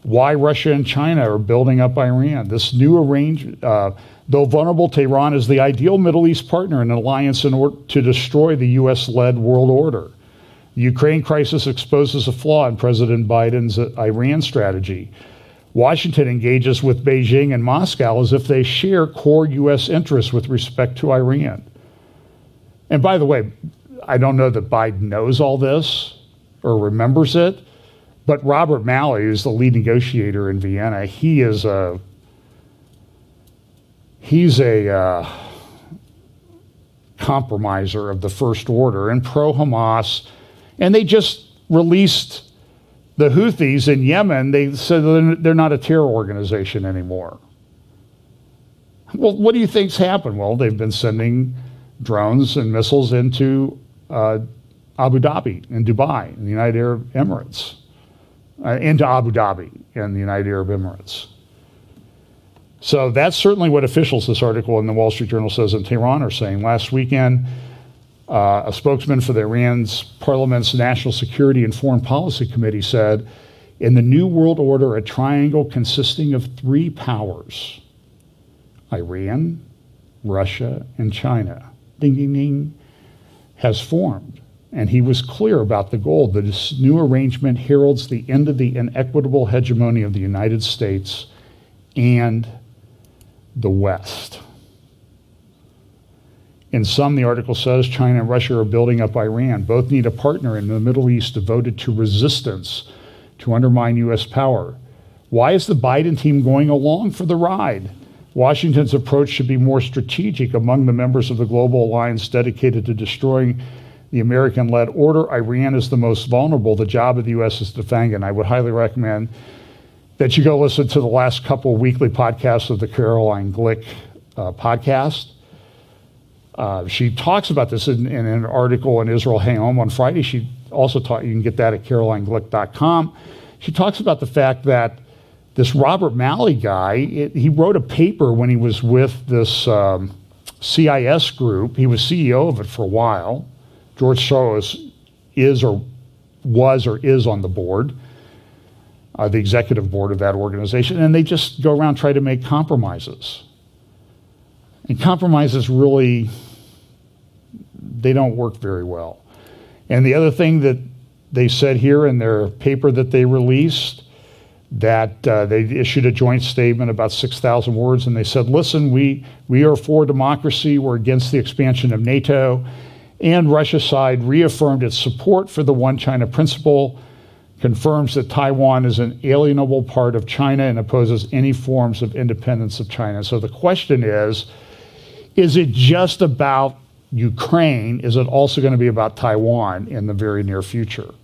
Why Russia and China are building up Iran. This new arrangement, though vulnerable, Tehran is the ideal Middle East partner in an alliance in order to destroy the U.S.-led world order. The Ukraine crisis exposes a flaw in President Biden's Iran strategy. Washington engages with Beijing and Moscow as if they share core U.S. interests with respect to Iran. And by the way, I don't know that Biden knows all this or remembers it, but Robert Malley, who's the lead negotiator in Vienna, he's a compromiser of the First Order and pro-Hamas. And they just released the Houthis in Yemen. They said they're not a terror organization anymore. Well, what do you think's happened? Well, they've been sending drones and missiles into Abu Dhabi and Dubai and the United Arab Emirates, into Abu Dhabi and the United Arab Emirates. So that's certainly what officials, this article in the Wall Street Journal says in Tehran, are saying. Last weekend, a spokesman for the Iran's Parliament's National Security and Foreign Policy Committee said, in the New World Order, a triangle consisting of 3 powers, Iran, Russia, and China, ding, ding, ding, has formed. And he was clear about the goal that this new arrangement heralds the end of the inequitable hegemony of the United States and the West. In sum, the article says China and Russia are building up Iran. Both need a partner in the Middle East devoted to resistance to undermine U.S. power. Why is the Biden team going along for the ride? Washington's approach should be more strategic among the members of the global alliance dedicated to destroying the American-led order. Iran is the most vulnerable. The job of the U.S. is to defend it. And I would highly recommend that you go listen to the last couple of weekly podcasts of the Caroline Glick podcast. She talks about this in an article in Israel Hayom on Friday. She also taught, you can get that at carolineglick.com. She talks about the fact that this Robert Malley guy, he wrote a paper when he was with this CIS group. He was CEO of it for a while. George Soros is or is on the board, the executive board of that organization, and they just go around try to make compromises. And compromises really, they don't work very well. And the other thing that they said here in their paper that they released, that they issued a joint statement about 6,000 words, and they said, listen, we are for democracy, we're against the expansion of NATO, and Russia's side reaffirmed its support for the One China principle, confirms that Taiwan is an alienable part of China and opposes any forms of independence of China. So the question is it just about Ukraine? Is it also going to be about Taiwan in the very near future?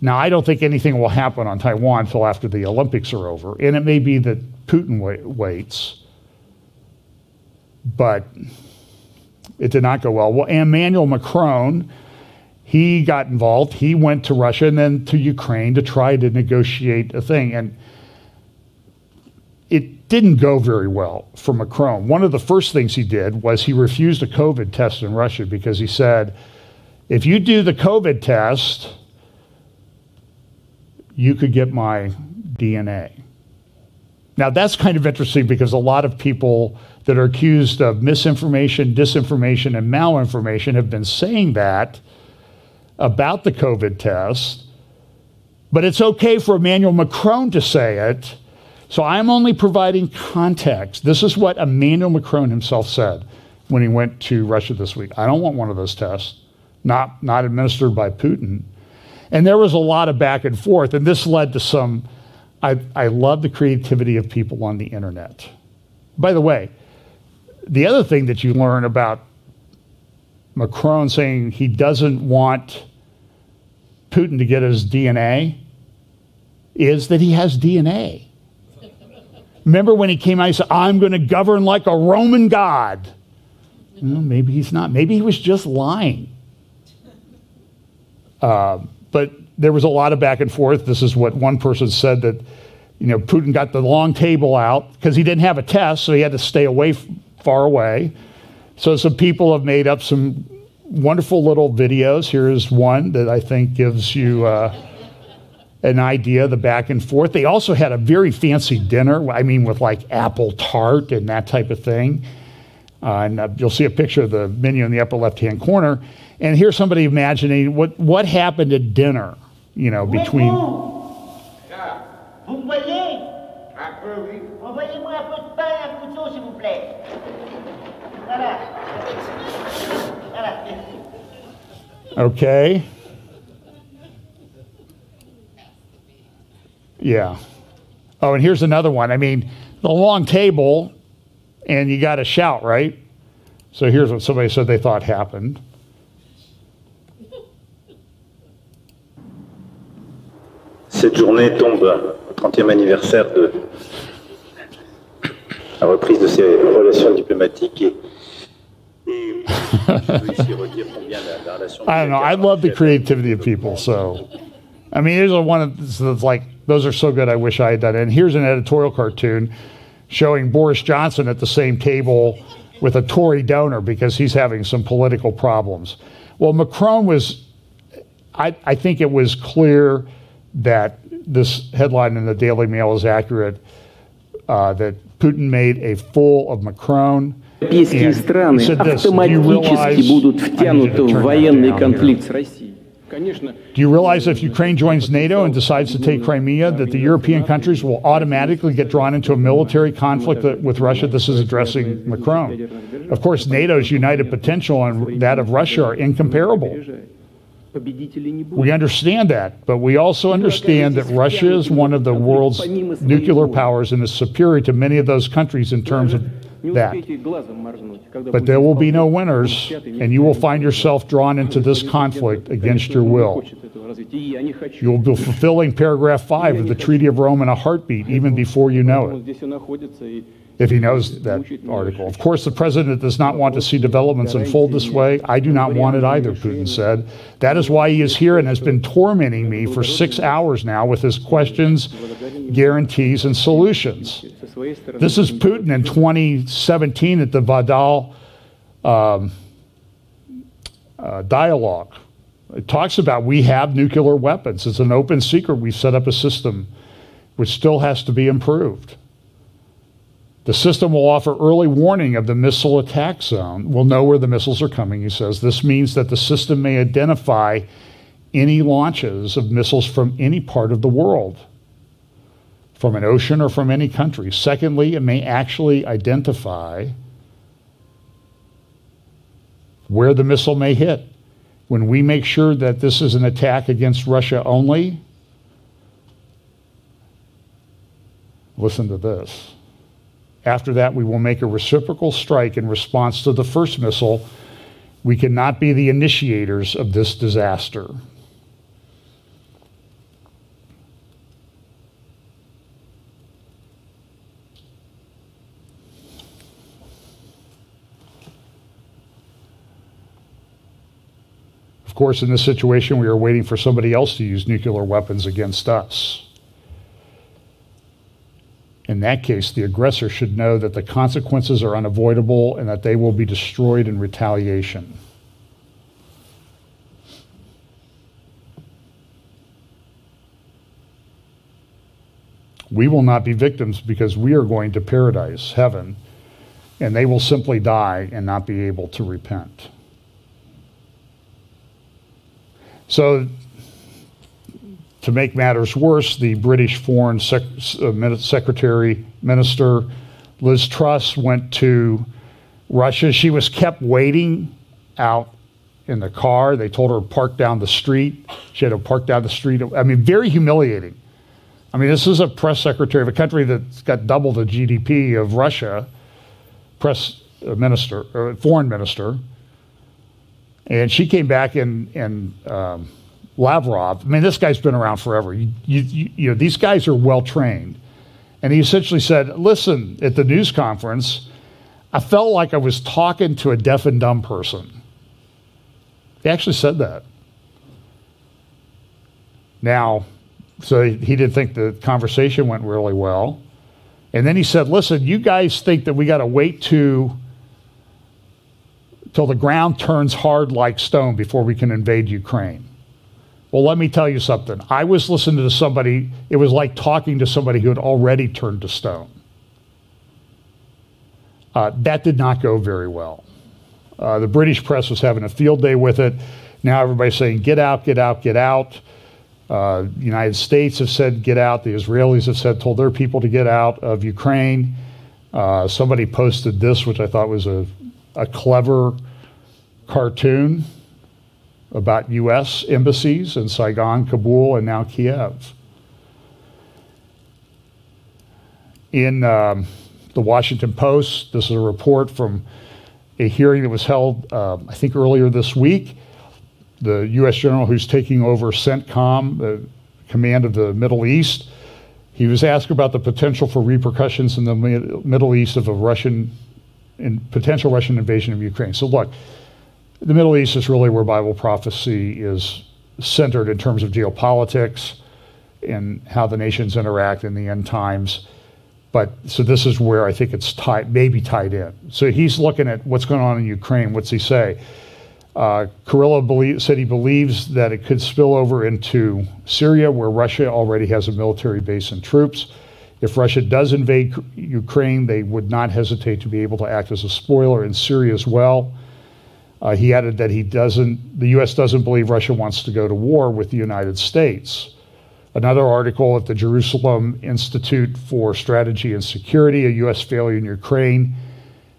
Now, I don't think anything will happen on Taiwan until after the Olympics are over, and it may be that Putin waits, but it did not go well. Well, Emmanuel Macron, he got involved. He went to Russia and then to Ukraine to try to negotiate a thing, and it didn't go very well for Macron. One of the first things he did was he refused a COVID test in Russia because he said, if you do the COVID test, you could get my DNA. Now, that's kind of interesting because a lot of people that are accused of misinformation, disinformation, and malinformation have been saying that about the COVID test, but it's okay for Emmanuel Macron to say it. So I'm only providing context. This is what Emmanuel Macron himself said when he went to Russia this week. I don't want one of those tests, not administered by Putin. And there was a lot of back and forth, and this led to some, I love the creativity of people on the internet. By the way, the other thing that you learn about Macron saying he doesn't want Putin to get his DNA is that he has DNA. Remember when he came out, he said, I'm going to govern like a Roman god. Well, maybe he's not. Maybe he was just lying. But there was a lot of back and forth. This is what one person said, that Putin got the long table out because he didn't have a test, so he had to stay far away. So some people have made up some wonderful little videos. Here's one that I think gives you an idea of the back and forth. They also had a very fancy dinner, with like apple tart and that type of thing. And you'll see a picture of the menu in the upper left-hand corner. And here's somebody imagining what happened at dinner, between... Vous me voyez? Un peu, oui. Envoyez-moi un peu de pain et un couteau, s'il vous plaît. Voilà. Voilà. Okay. Yeah. Oh, and here's another one. The long table, and you got to shout, right? So here's what somebody said they thought happened. Cette journée tombe au 30e anniversaire de la reprise de ces relations diplomatiques et je veux ici redire combien la relation... I don't know. I love the creativity of people. So, here's one that's like, those are so good, I wish I had done it. And here's an editorial cartoon showing Boris Johnson at the same table with a Tory donor because he's having some political problems. Well, Macron was, I think it was clear that this headline in the Daily Mail is accurate, that Putin made a fool of Macron. Европейские страны автоматически будут втянуты в военный конфликт с Россией. Do you realize if Ukraine joins NATO and decides to take Crimea, that the European countries will automatically get drawn into a military conflict with Russia? This is addressing Macron. Of course, NATO's united potential and that of Russia are incomparable. We understand that, but we also understand that Russia is one of the world's nuclear powers and is superior to many of those countries in terms of that. But there will be no winners, and you will find yourself drawn into this conflict against your will. You will be fulfilling paragraph 5 of the Treaty of Rome in a heartbeat, even before you know it. If he knows that article. Of course, the president does not want to see developments unfold this way. I do not want it either, Putin said. That is why he is here and has been tormenting me for 6 hours now with his questions, guarantees, and solutions. This is Putin in 2017 at the Vadal dialogue. It talks about we have nuclear weapons. It's an open secret. We've set up a system which still has to be improved. The system will offer early warning of the missile attack zone. We'll know where the missiles are coming, he says. This means that the system may identify any launches of missiles from any part of the world, from an ocean or from any country. Secondly, it may actually identify where the missile may hit. When we make sure that this is an attack against Russia only, listen to this. After that, we will make a reciprocal strike in response to the first missile. We cannot be the initiators of this disaster. Of course, in this situation, we are waiting for somebody else to use nuclear weapons against us. In that case, the aggressor should know that the consequences are unavoidable and that they will be destroyed in retaliation. We will not be victims because we are going to paradise, heaven, and they will simply die and not be able to repent. So, to make matters worse, the British Foreign Secretary Minister Liz Truss went to Russia. She was kept waiting out in the car. They told her to park down the street. She had to park down the street. I mean, very humiliating. I mean, this is a press secretary of a country that's got double the GDP of Russia, press minister, or foreign minister. And she came back and Lavrov, I mean, this guy's been around forever. You know, these guys are well trained. And he essentially said, listen, at the news conference, I felt like I was talking to a deaf and dumb person. He actually said that. Now, so he didn't think the conversation went really well. And then he said, listen, you guys think that we got to wait till the ground turns hard like stone before we can invade Ukraine. Well, let me tell you something. I was listening to somebody, it was like talking to somebody who had already turned to stone. That did not go very well. The British press was having a field day with it. Now everybody's saying, get out, get out, get out. The United States have said, get out. The Israelis have said, told their people to get out of Ukraine. Somebody posted this, which I thought was a clever cartoon about U.S. embassies in Saigon, Kabul, and now Kiev. In the Washington Post, this is a report from a hearing that was held, I think, earlier this week. The U.S. general who's taking over CENTCOM, the command of the Middle East, he was asked about the potential for repercussions in the Middle East of a potential Russian invasion of Ukraine. So look, the Middle East is really where Bible prophecy is centered in terms of geopolitics and how the nations interact in the end times. But so this is where I think it's maybe tied in. So he's looking at what's going on in Ukraine. What's he say? Kirilla said he believes that it could spill over into Syria, where Russia already has a military base and troops. If Russia does invade Ukraine, they would not hesitate to be able to act as a spoiler in Syria as well. He added that the U.S. doesn't believe Russia wants to go to war with the United States. Another article at the Jerusalem Institute for Strategy and Security, a U.S. failure in Ukraine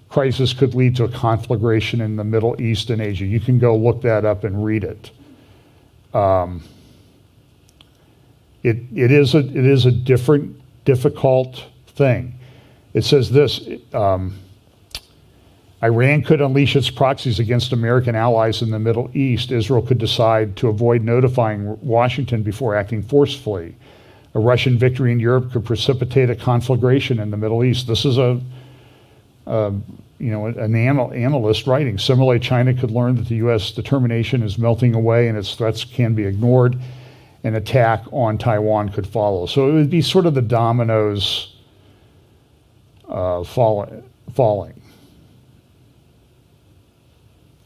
crisis could lead to a conflagration in the Middle East and Asia. You can go look that up and read it. It is a difficult thing. It says this, Iran could unleash its proxies against American allies in the Middle East. Israel could decide to avoid notifying Washington before acting forcefully. A Russian victory in Europe could precipitate a conflagration in the Middle East. This is an analyst writing. Similarly, China could learn that the U.S. determination is melting away and its threats can be ignored. An attack on Taiwan could follow. So it would be sort of the dominoes falling.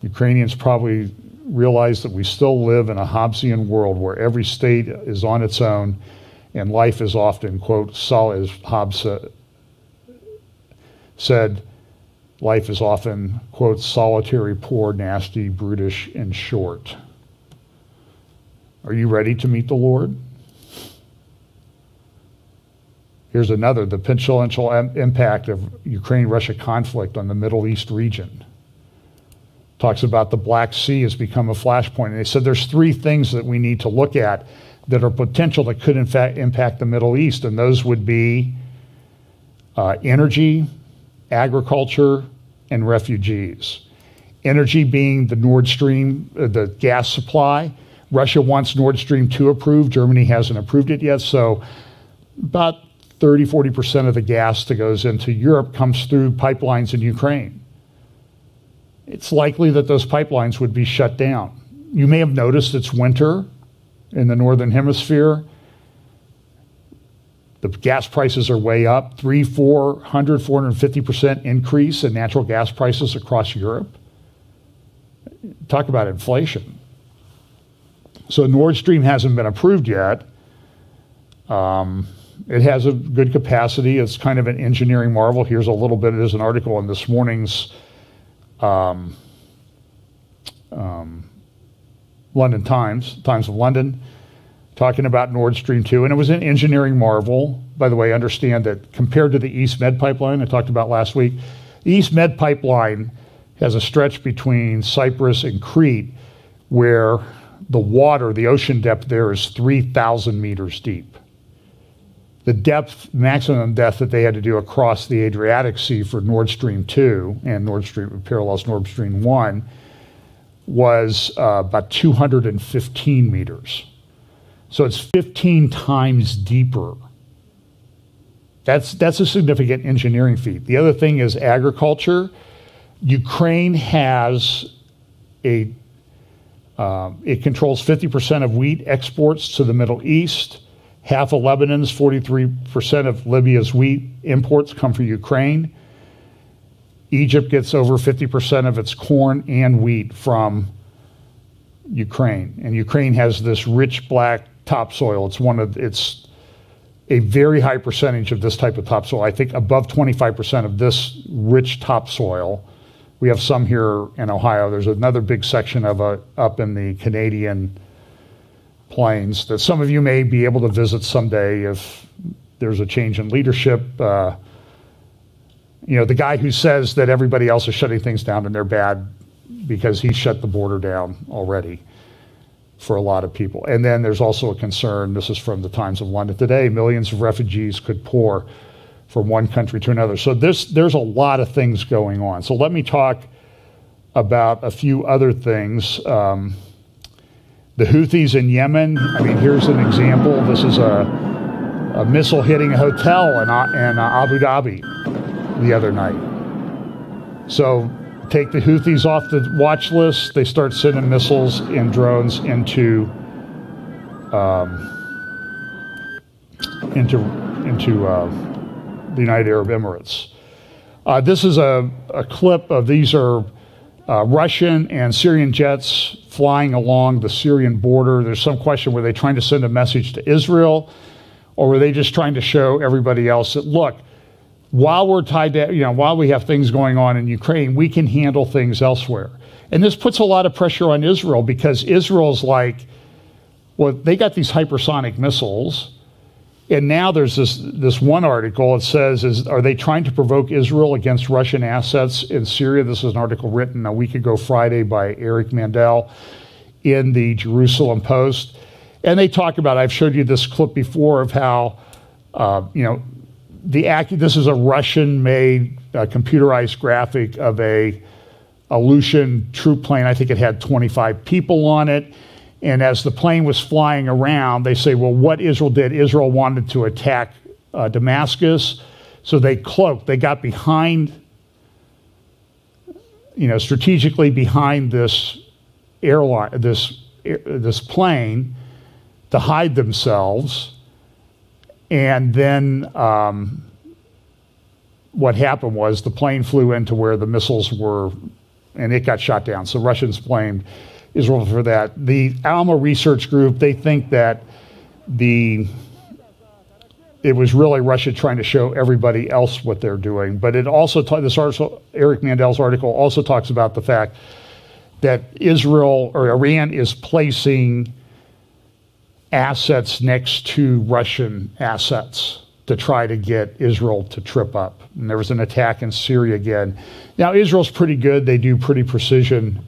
Ukrainians probably realize that we still live in a Hobbesian world where every state is on its own and life is often, quote, as Hobbes said, life is often, quote, solitary, poor, nasty, brutish, and short. Are you ready to meet the Lord? Here's another, the potential impact of Ukraine-Russia conflict on the Middle East region. Talks about the Black Sea has become a flashpoint. And they said there's three things that we need to look at that are potential that could in fact impact the Middle East. And those would be energy, agriculture, and refugees. Energy being the Nord Stream, the gas supply. Russia wants Nord Stream 2 approved. Germany hasn't approved it yet. So about 30-40% of the gas that goes into Europe comes through pipelines in Ukraine. It's likely that those pipelines would be shut down. You may have noticed it's winter in the Northern Hemisphere. The gas prices are way up, 450% increase in natural gas prices across Europe. Talk about inflation. So Nord Stream hasn't been approved yet. It has a good capacity. It's kind of an engineering marvel. Here's a little bit. There's an article in this morning's London Times of London, talking about Nord Stream 2, and it was an engineering marvel. By the way, understand that compared to the East Med pipeline I talked about last week, the East Med pipeline has a stretch between Cyprus and Crete where the water, the ocean depth there is 3,000 meters deep. The depth, maximum depth that they had to do across the Adriatic Sea for Nord Stream 2 and Nord Stream parallels Nord Stream 1 was about 215 meters. So it's 15 times deeper. That's a significant engineering feat. The other thing is agriculture. Ukraine has it controls 50% of wheat exports to the Middle East. Half of Lebanon's, 43% of Libya's wheat imports come from Ukraine. Egypt gets over 50% of its corn and wheat from Ukraine. And Ukraine has this rich black topsoil. It's a very high percentage of this type of topsoil. I think above 25% of this rich topsoil. We have some here in Ohio. There's another big section of up in the Canadian plains that some of you may be able to visit someday if there's a change in leadership. The guy who says that everybody else is shutting things down and they're bad because he shut the border down already for a lot of people. And then there's also a concern, this is from the Times of London today, millions of refugees could pour from one country to another. So there's a lot of things going on. So let me talk about a few other things. The Houthis in Yemen, here's an example. This is a missile hitting a hotel in Abu Dhabi the other night. So take the Houthis off the watch list. They start sending missiles and drones into the United Arab Emirates. This is a clip of these are Russian and Syrian jets flying along the Syrian border. There's some question, were they trying to send a message to Israel, or were they just trying to show everybody else that, look, while we're tied to, while we have things going on in Ukraine, we can handle things elsewhere. And this puts a lot of pressure on Israel because Israel's like, well, they got these hypersonic missiles. And now there's this one article, it says, are they trying to provoke Israel against Russian assets in Syria? This is an article written a week ago Friday by Eric Mandel in the Jerusalem Post. And they talk about, I've showed you this clip before of how, this is a Russian-made computerized graphic of a Aleutian troop plane. I think it had 25 people on it. And as the plane was flying around, they say, well, what Israel did, Israel wanted to attack Damascus. So they cloaked. They got behind, strategically behind this airline, this plane to hide themselves. And then what happened was the plane flew into where the missiles were, and it got shot down. So Russians blamed Israel for that. The Alma Research Group, they think that it was really Russia trying to show everybody else what they're doing. But it also, this article, Eric Mandel's article also talks about the fact that Israel or Iran is placing assets next to Russian assets to try to get Israel to trip up. And there was an attack in Syria again. Now, Israel's pretty good. They do pretty precision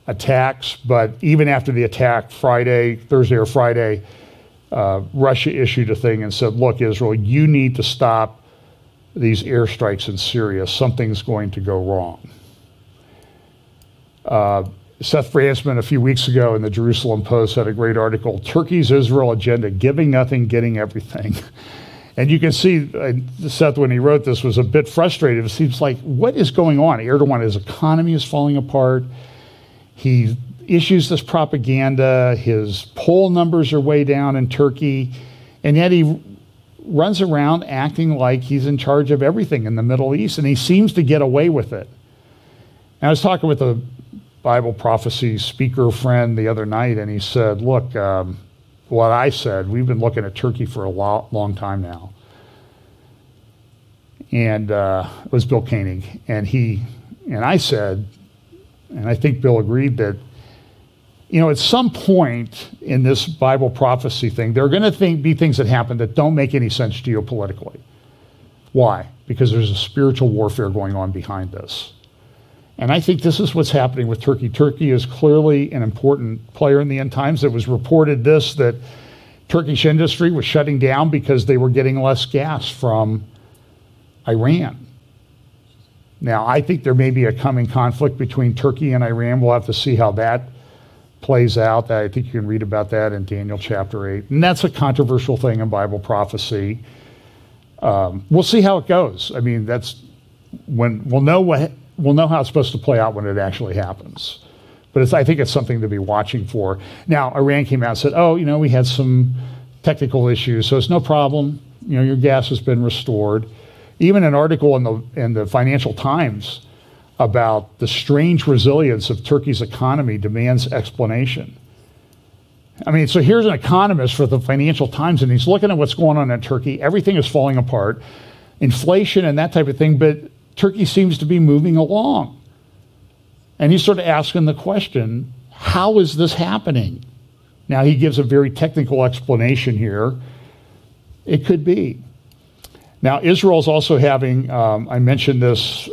attacks, but even after the attack Thursday or Friday, Russia issued a thing and said, look, Israel, you need to stop these airstrikes in Syria. Something's going to go wrong. Seth Bransman a few weeks ago in the Jerusalem Post had a great article, Turkey's Israel agenda, giving nothing, getting everything. And you can see Seth, when he wrote this, was a bit frustrated. It seems like, what is going on? Erdogan, his economy is falling apart. He issues this propaganda. His poll numbers are way down in Turkey. And yet he runs around acting like he's in charge of everything in the Middle East. And he seems to get away with it. And I was talking with a Bible prophecy speaker friend the other night, and he said, look, what I said, we've been looking at Turkey for a long time now. And it was Bill Koenig. And I said, and I think Bill agreed that, at some point in this Bible prophecy thing, there are going to be things that happen that don't make any sense geopolitically. Why? Because there's a spiritual warfare going on behind this. And I think this is what's happening with Turkey. Turkey is clearly an important player in the end times. It was reported that Turkish industry was shutting down because they were getting less gas from Iran. Now, I think there may be a coming conflict between Turkey and Iran. We'll have to see how that plays out. I think you can read about that in Daniel chapter 8. And that's a controversial thing in Bible prophecy. We'll see how it goes. I mean, that's when we'll know how it's supposed to play out when it actually happens. But I think it's something to be watching for. Now, Iran came out and said, we had some technical issues, so it's no problem. Your gas has been restored. Even an article in the Financial Times about the strange resilience of Turkey's economy demands explanation. I mean, so here's an economist for the Financial Times, and he's looking at what's going on in Turkey. Everything is falling apart, inflation and that type of thing, but Turkey seems to be moving along. And he's sort of asking the question, how is this happening? Now, he gives a very technical explanation here. It could be. Now, Israel's also having, I mentioned this,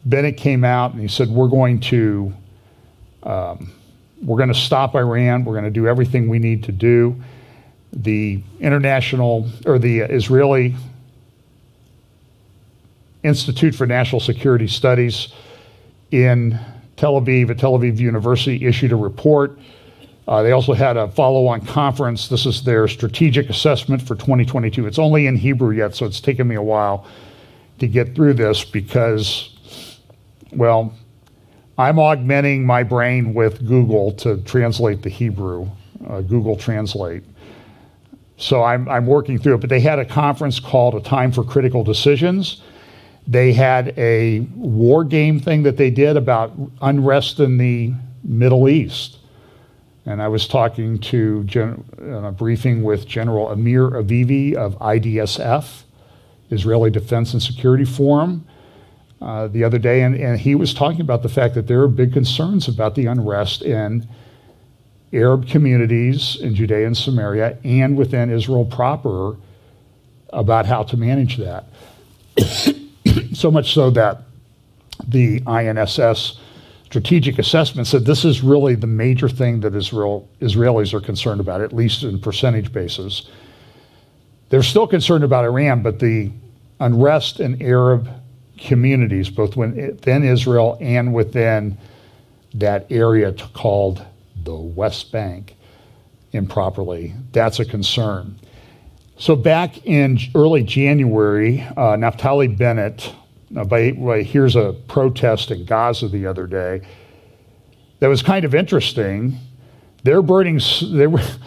Bennett came out and he said, we're going to stop Iran. We're going to do everything we need to do. The Israeli Institute for National Security Studies in Tel Aviv, at Tel Aviv University, issued a report. They also had a follow-on conference. This is their strategic assessment for 2022. It's only in Hebrew yet, so it's taken me a while to get through this because, well, I'm augmenting my brain with Google to translate the Hebrew, Google Translate. So I'm working through it. But they had a conference called A Time for Critical Decisions. They had a war game thing that they did about unrest in the Middle East. And I was talking to a briefing with General Amir Avivi of IDSF, Israeli Defense and Security Forum. the other day, and he was talking about the fact that there are big concerns about the unrest in Arab communities in Judea and Samaria and within Israel proper about how to manage that. So much so that the INSS strategic assessment said this is really the major thing that Israelis are concerned about, at least in percentage basis. They're still concerned about Iran, but the unrest in Arab communities, both within Israel and within that area called the West Bank improperly, that's a concern. So back in early January, Naftali Bennett, here's a protest in Gaza the other day that was kind of interesting. The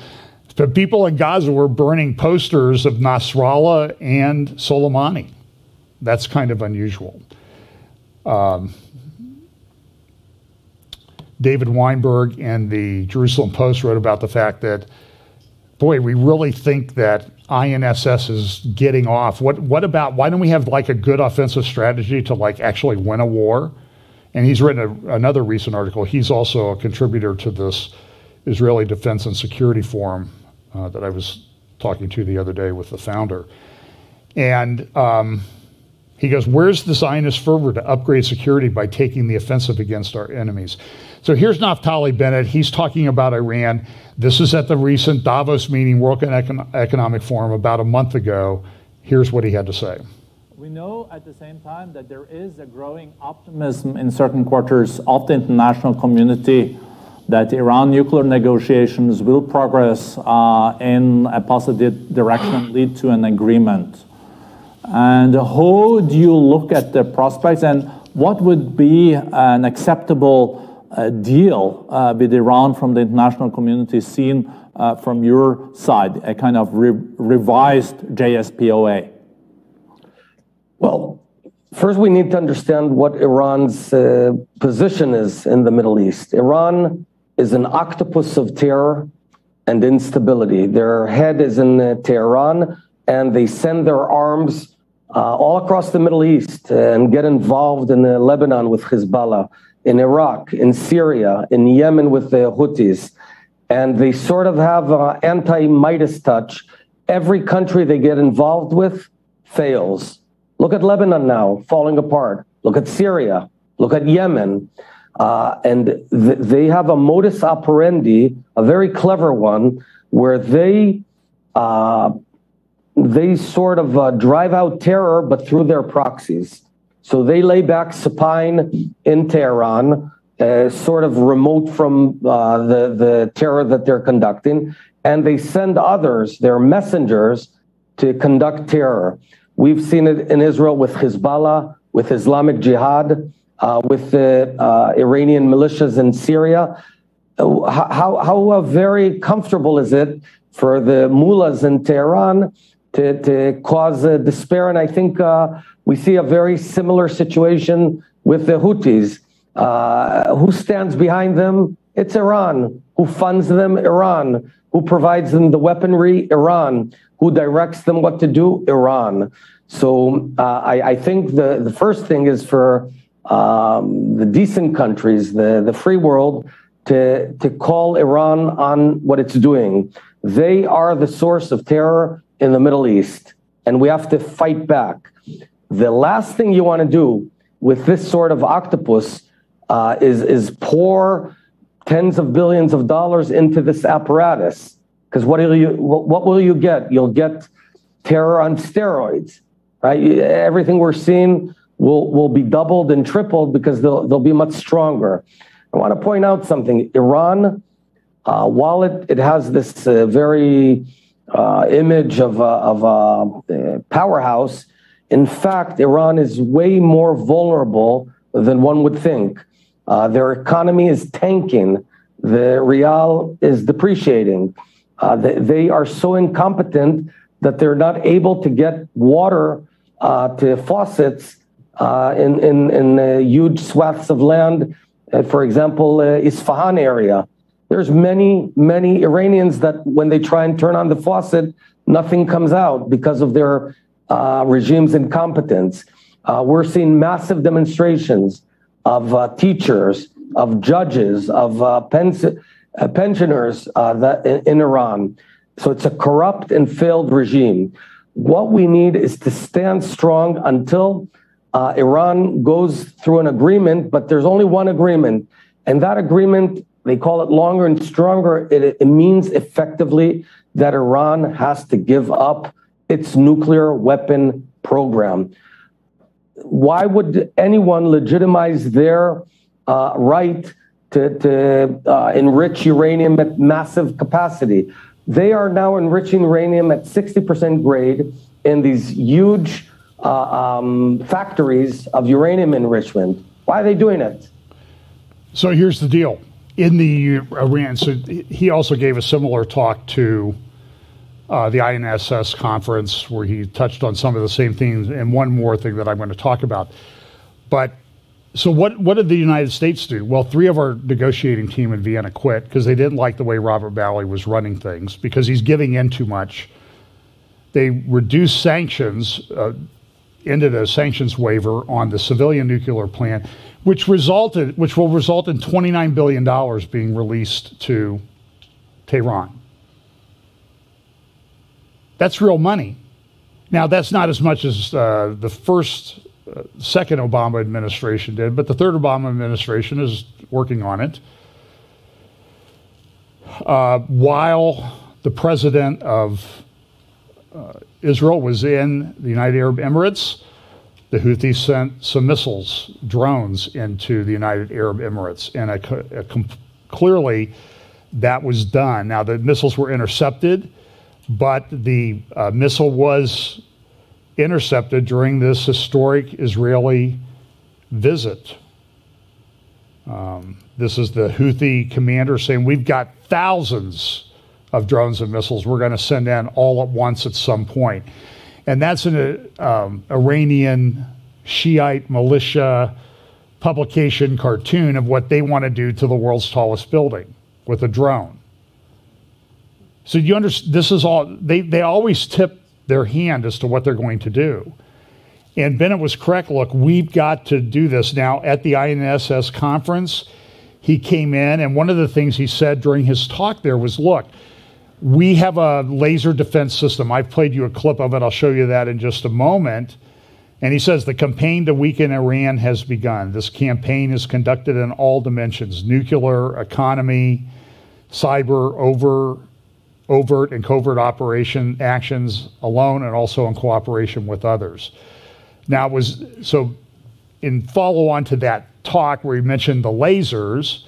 people in Gaza were burning posters of Nasrallah and Soleimani. That's kind of unusual. David Weinberg and the Jerusalem Post wrote about the fact that, boy, we really think that INSS is getting off. What about, why don't we have like a good offensive strategy to like actually win a war? And he's written another recent article. He's also a contributor to this Israeli Defense and Security Forum that I was talking to the other day with the founder. And he goes, where's the Zionist fervor to upgrade security by taking the offensive against our enemies? So here's Naftali Bennett. He's talking about Iran. This is at the recent Davos meeting, World Economic Forum, about a month ago. Here's what he had to say. We know at the same time that there is a growing optimism in certain quarters of the international community that Iran nuclear negotiations will progress in a positive direction, lead to an agreement. And how do you look at the prospects, and what would be an acceptable deal with Iran from the international community seen from your side, a kind of revised JSPOA? Well, first we need to understand what Iran's position is in the Middle East. Iran is an octopus of terror and instability. Their head is in Tehran, and they send their arms all across the Middle East and get involved in Lebanon with Hezbollah, in Iraq, in Syria, in Yemen with the Houthis. And they sort of have an anti-Midas touch. Every country they get involved with fails. Look at Lebanon now, falling apart. Look at Syria. Look at Yemen. And they have a modus operandi, a very clever one, where they sort of drive out terror, but through their proxies. So they lay back supine in Tehran, sort of remote from the terror that they're conducting, and they send others, their messengers, to conduct terror. We've seen it in Israel with Hezbollah, with Islamic Jihad, with the Iranian militias in Syria. How very comfortable is it for the mullahs in Tehran to cause despair? And I think we see a very similar situation with the Houthis. Who stands behind them? It's Iran. Who funds them? Iran. Who provides them the weaponry? Iran. Who directs them what to do? Iran. So I think the first thing is for the decent countries, the free world, to call Iran on what it's doing. They are the source of terror in the Middle East, and we have to fight back. The last thing you want to do with this sort of octopus is pour tens of billions of dollars into this apparatus. Because what will you get? You'll get terror on steroids. Right? Everything we're seeing will be doubled and tripled because they'll be much stronger. I want to point out something. Iran, while it has this very image of a powerhouse, in fact, Iran is way more vulnerable than one would think. Their economy is tanking. The rial is depreciating. They are so incompetent that they're not able to get water to faucets in huge swaths of land. For example, Isfahan area. There's many Iranians that when they try and turn on the faucet, nothing comes out because of their regime's incompetence. We're seeing massive demonstrations of teachers, of judges, of pensioners in Iran. So it's a corrupt and failed regime. What we need is to stand strong until Iran goes through an agreement, but there's only one agreement. And that agreement, they call it longer and stronger. It means effectively that Iran has to give up its nuclear weapon program. Why would anyone legitimize their right to enrich uranium at massive capacity? They are now enriching uranium at 60% grade in these huge factories of uranium enrichment. Why are they doing it? So here's the deal. In the Iran, so he also gave a similar talk to the INSS conference where he touched on some of the same things and one more thing that I'm going to talk about. But so what did the United States do? Well, 3 of our negotiating team in Vienna quit because they didn't like the way Robert Balley was running things because he's giving in too much. They reduced sanctions, ended a sanctions waiver on the civilian nuclear plant, which will result in $29 billion being released to Tehran. That's real money. Now, that's not as much as the second Obama administration did, but the third Obama administration is working on it. While the president of Israel was in the United Arab Emirates, the Houthis sent some missiles, drones, into the United Arab Emirates. And clearly that was done. Now, the missiles were intercepted, but the missile was intercepted during this historic Israeli visit. This is the Houthi commander saying, we've got thousands of drones and missiles we're going to send in all at once at some point. And that's an Iranian Shiite militia publication cartoon of what they want to do to the world's tallest building with a drone. So you understand, this is all, they always tip their hand as to what they're going to do. And Bennett was correct. Look, we've got to do this. Now, at the INSS conference, he came in, and one of the things he said during his talk there was, look, we have a laser defense system. I've played you a clip of it. I'll show you that in just a moment. And he says the campaign to weaken Iran has begun. This campaign is conducted in all dimensions: nuclear, economy, cyber, overt and covert operation actions alone and also in cooperation with others. Now, it was so in follow on to that talk where he mentioned the lasers,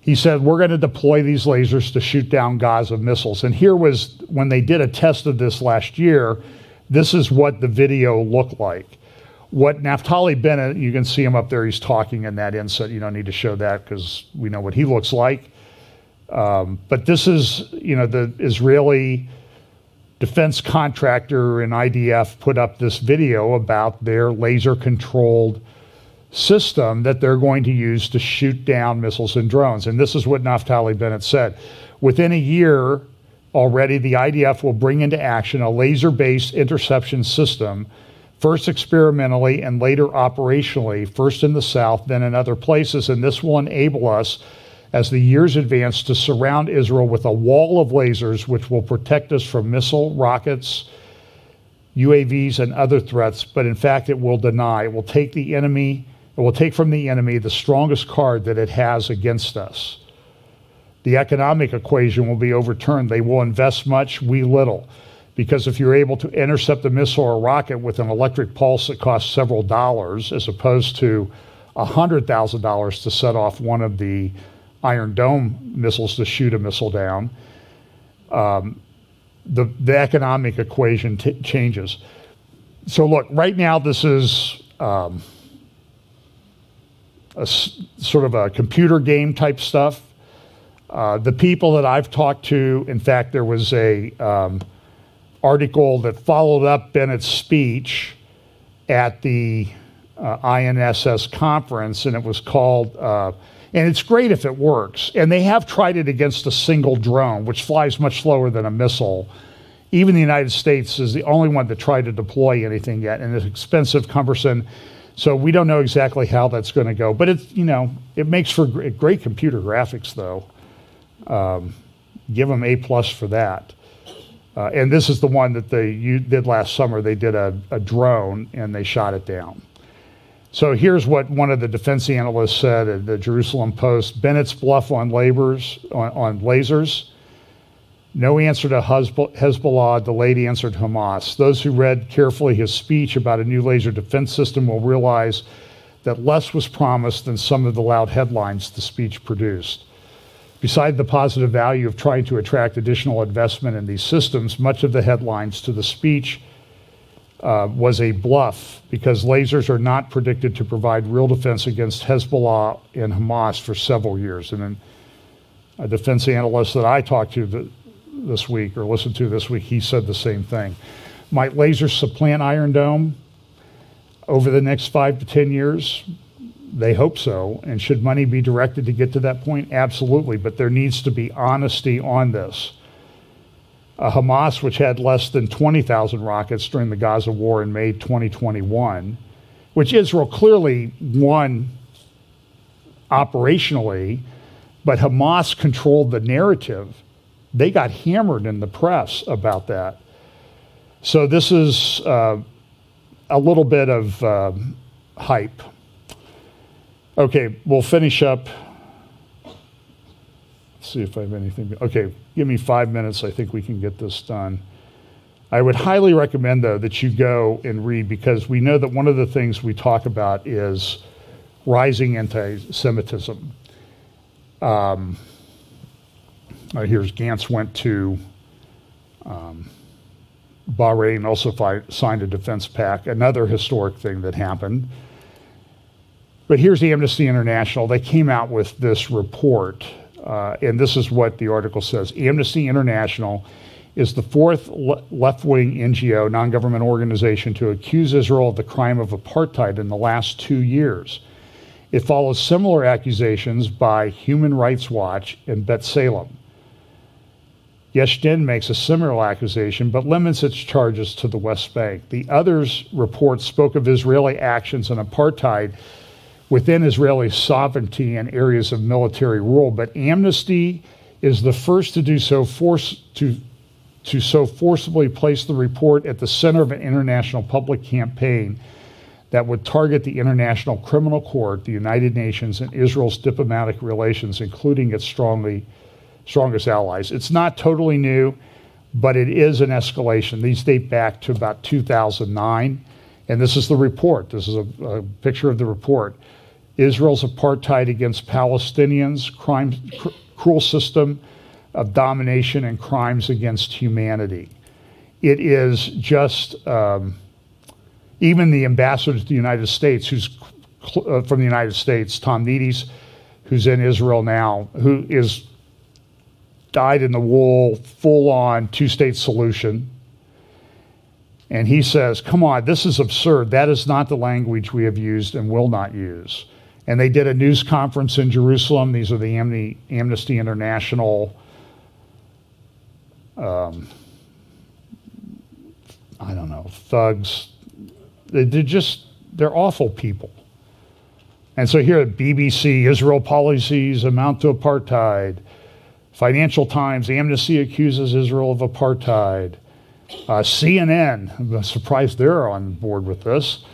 he said, we're going to deploy these lasers to shoot down Gaza missiles. And here was, when they did a test of this last year, this is what the video looked like. What Naftali Bennett, you can see him up there, he's talking in that insert. You don't need to show that because we know what he looks like. But this is, the Israeli defense contractor and IDF put up this video about their laser-controlled system that they're going to use to shoot down missiles and drones. And this is what Naftali Bennett said. Within a year already, the IDF will bring into action a laser-based interception system, first experimentally and later operationally, first in the south, then in other places. And this will enable us, as the years advance, to surround Israel with a wall of lasers which will protect us from missile, rockets, UAVs, and other threats. But in fact, it will deny. It will take from the enemy the strongest card that it has against us. The economic equation will be overturned. They will invest much, we little. Because if you're able to intercept a missile or rocket with an electric pulse that costs several dollars, as opposed to $100,000 to set off one of the Iron Dome missiles to shoot a missile down, the economic equation changes. So look, right now this is a sort of a computer game type stuff. The people that I've talked to, in fact, there was a article that followed up Bennett's speech at the INSS conference, and it was called, and it's great if it works, and they have tried it against a single drone, which flies much slower than a missile, even the United States is the only one that tried to deploy anything yet, and it's expensive, cumbersome. So we don't know exactly how that's going to go. But it's, you know, it makes for great computer graphics, though. Give them A+ for that. And this is the one that they did last summer. They did a drone, and they shot it down. So here's what one of the defense analysts said at the Jerusalem Post: Bennett's bluff on lasers. No answer to Hezbollah, delayed answer to Hamas. Those who read carefully his speech about a new laser defense system will realize that less was promised than some of the loud headlines the speech produced. Beside the positive value of trying to attract additional investment in these systems, much of the headlines to the speech was a bluff, because lasers are not predicted to provide real defense against Hezbollah and Hamas for several years. And then a defense analyst that I talked to this week, or listened to this week, he said the same thing. Might lasers supplant Iron Dome over the next 5 to 10 years? They hope so. And should money be directed to get to that point? Absolutely. But there needs to be honesty on this. Hamas, which had less than 20,000 rockets during the Gaza war in May 2021, which Israel clearly won operationally, but Hamas controlled the narrative. They got hammered in the press about that. So this is a little bit of hype. Okay, we'll finish up. Let's see if I have anything. Okay, give me 5 minutes. I think we can get this done. I would highly recommend, though, that you go and read, because we know that one of the things we talk about is rising anti-Semitism. Here's Gantz went to Bahrain, also signed a defense pact, another historic thing that happened. But here's Amnesty International. They came out with this report, and this is what the article says. Amnesty International is the fourth left-wing NGO, non-government organization, to accuse Israel of the crime of apartheid in the last 2 years. It follows similar accusations by Human Rights Watch and B'Tselem. Yesh Din makes a similar accusation, but limits its charges to the West Bank. The others' reports spoke of Israeli actions in apartheid within Israeli sovereignty and areas of military rule, but Amnesty is the first to do so so forcibly place the report at the center of an international public campaign that would target the International Criminal Court, the United Nations, and Israel's diplomatic relations, including its strongest allies. It's not totally new, but it is an escalation. These date back to about 2009, and this is the report. This is a picture of the report. Israel's apartheid against Palestinians, cruel system of domination, and crimes against humanity. It is just, even the ambassador to the United States, who's from the United States, Tom Needys, who's in Israel now, who is dyed in the wool, full-on two-state solution. And he says, come on, this is absurd. That is not the language we have used and will not use. And they did a news conference in Jerusalem. These are the Amnesty International, I don't know, thugs. They're awful people. And so here at BBC, Israel policies amount to apartheid. Financial Times, Amnesty accuses Israel of apartheid. CNN, I'm surprised they're on board with this.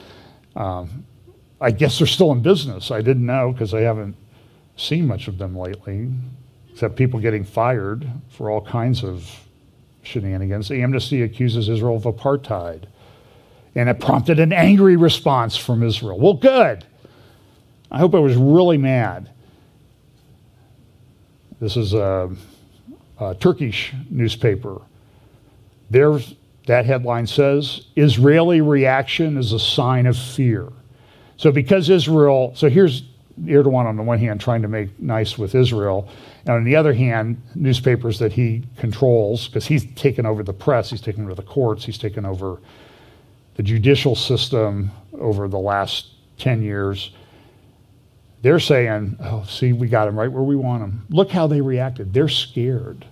I guess they're still in business. I didn't know, because I haven't seen much of them lately, except people getting fired for all kinds of shenanigans. Amnesty accuses Israel of apartheid. And it prompted an angry response from Israel. Well, good. I hope I was really mad. This is a Turkish newspaper. That headline says, Israeli reaction is a sign of fear. So because Israel, so here's Erdogan on the one hand trying to make nice with Israel, and on the other hand, newspapers that he controls, because he's taken over the press, he's taken over the courts, he's taken over the judicial system over the last 10 years. They're saying, oh, see, we got them right where we want them. Look how they reacted. They're scared.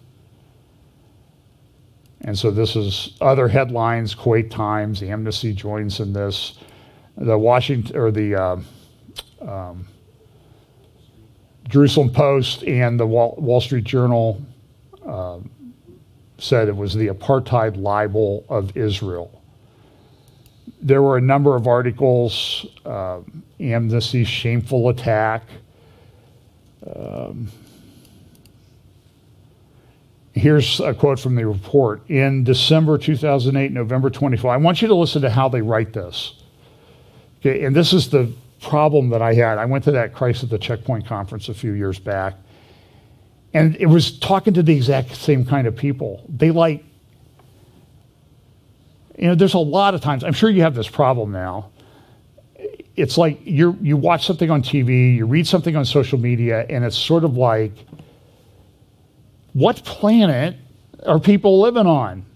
And so this is other headlines, Kuwait Times, Amnesty joins in this. The Jerusalem Post and the Wall Street Journal said it was the apartheid libel of Israel. There were a number of articles, Amnesty's shameful attack. Here's a quote from the report. In December 2008, November 24, I want you to listen to how they write this. Okay, and this is the problem that I had. I went to that Christ at the Checkpoint conference a few years back, and it was talking to the exact same kind of people. They there's a lot of times, I'm sure you have this problem now. It's like you watch something on TV, you read something on social media, and it's sort of like, what planet are people living on?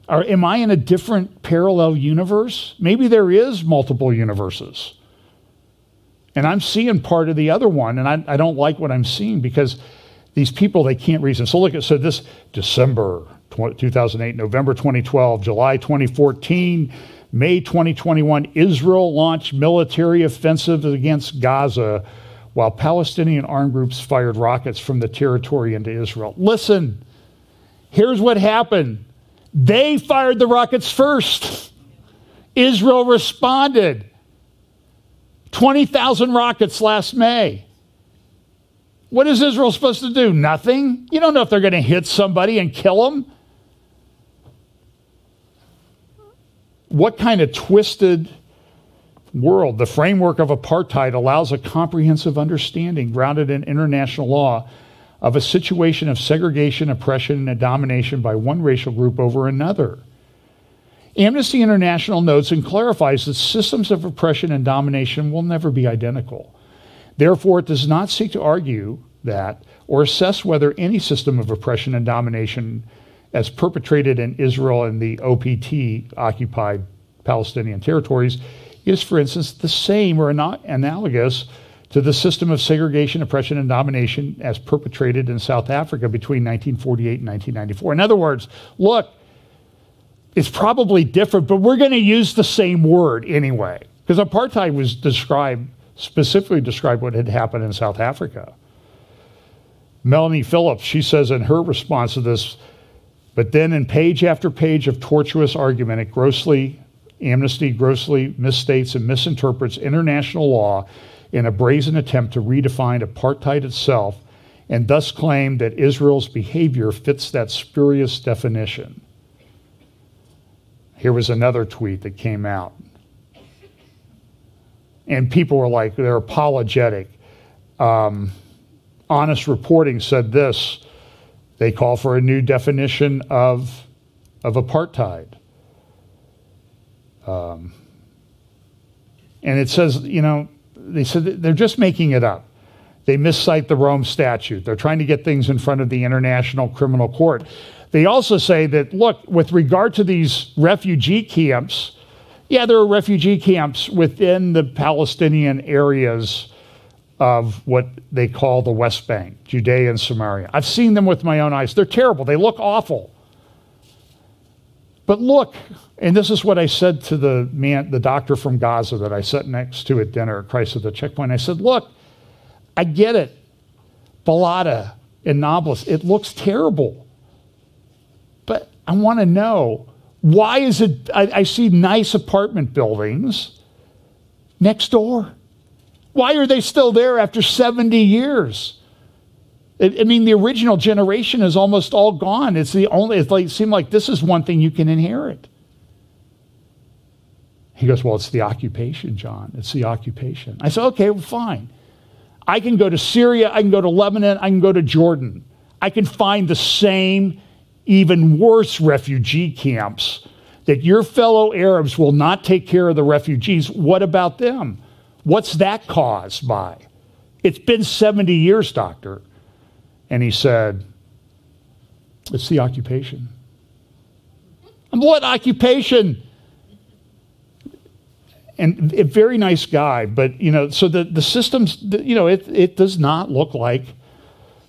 Am I in a different parallel universe? Maybe there is multiple universes. And I'm seeing part of the other one, and I don't like what I'm seeing because these people, they can't reason. So look at, so this December 2008, November 2012, July 2014, May 2021, Israel launched military offensive against Gaza while Palestinian armed groups fired rockets from the territory into Israel. Listen, here's what happened. They fired the rockets first. Israel responded. 20,000 rockets last May. What is Israel supposed to do? Nothing? You don't know if they're going to hit somebody and kill them. What kind of twisted world? The framework of apartheid allows a comprehensive understanding grounded in international law of a situation of segregation, oppression, and domination by one racial group over another. Amnesty International notes and clarifies that systems of oppression and domination will never be identical. Therefore, it does not seek to argue that or assess whether any system of oppression and domination as perpetrated in Israel and the OPT, occupied Palestinian territories, is, for instance, the same or not analogous to the system of segregation, oppression, and domination as perpetrated in South Africa between 1948 and 1994. In other words, look, it's probably different, but we're going to use the same word anyway, because apartheid was specifically described what had happened in South Africa. Melanie Phillips, she says in her response to this, but then in page after page of tortuous argument, Amnesty grossly misstates and misinterprets international law in a brazen attempt to redefine apartheid itself, and thus claim that Israel's behavior fits that spurious definition. Here was another tweet that came out. And people were like, they're apologetic. Honest Reporting said this. They call for a new definition of apartheid. And it says, they said they're just making it up. They miscite the Rome Statute. They're trying to get things in front of the International Criminal Court. They also say that, look, with regard to these refugee camps, yeah, there are refugee camps within the Palestinian areas of what they call the West Bank, Judea and Samaria. I've seen them with my own eyes. They're terrible. They look awful. But look, and this is what I said to the doctor from Gaza that I sat next to at dinner at Christ at the Checkpoint. I said, look, I get it. Balata and Nablus, it looks terrible. But I want to know, why is it, I see nice apartment buildings next door. Why are they still there after 70 years? I mean, the original generation is almost all gone. It seemed like this is one thing you can inherit. He goes, well, it's the occupation, John. It's the occupation. I said, okay, well, fine. I can go to Syria, I can go to Lebanon, I can go to Jordan. I can find the same, even worse refugee camps that your fellow Arabs will not take care of the refugees. What about them? What's that caused by? It's been 70 years, doctor. And he said, it's the occupation. What occupation? And a very nice guy, but, so the systems, it does not look like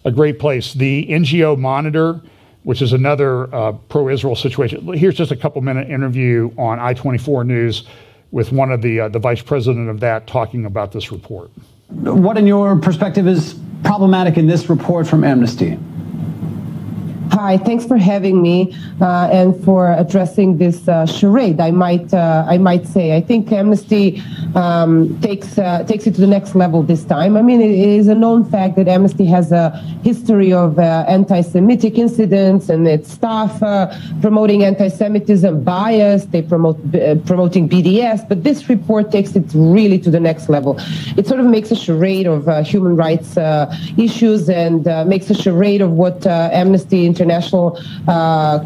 a great place. The NGO Monitor, which is another pro-Israel situation. Here's just a couple-minute interview on I-24 News with one of the vice president of that talking about this report. What, in your perspective, is problematic in this report from Amnesty? Hi, thanks for having me and for addressing this charade. I might say I think Amnesty takes it to the next level this time. I mean, it is a known fact that Amnesty has a history of anti-Semitic incidents and its staff promoting anti-Semitism, bias. They promoting BDS, but this report takes it really to the next level. It sort of makes a charade of human rights issues and makes a charade of what Amnesty International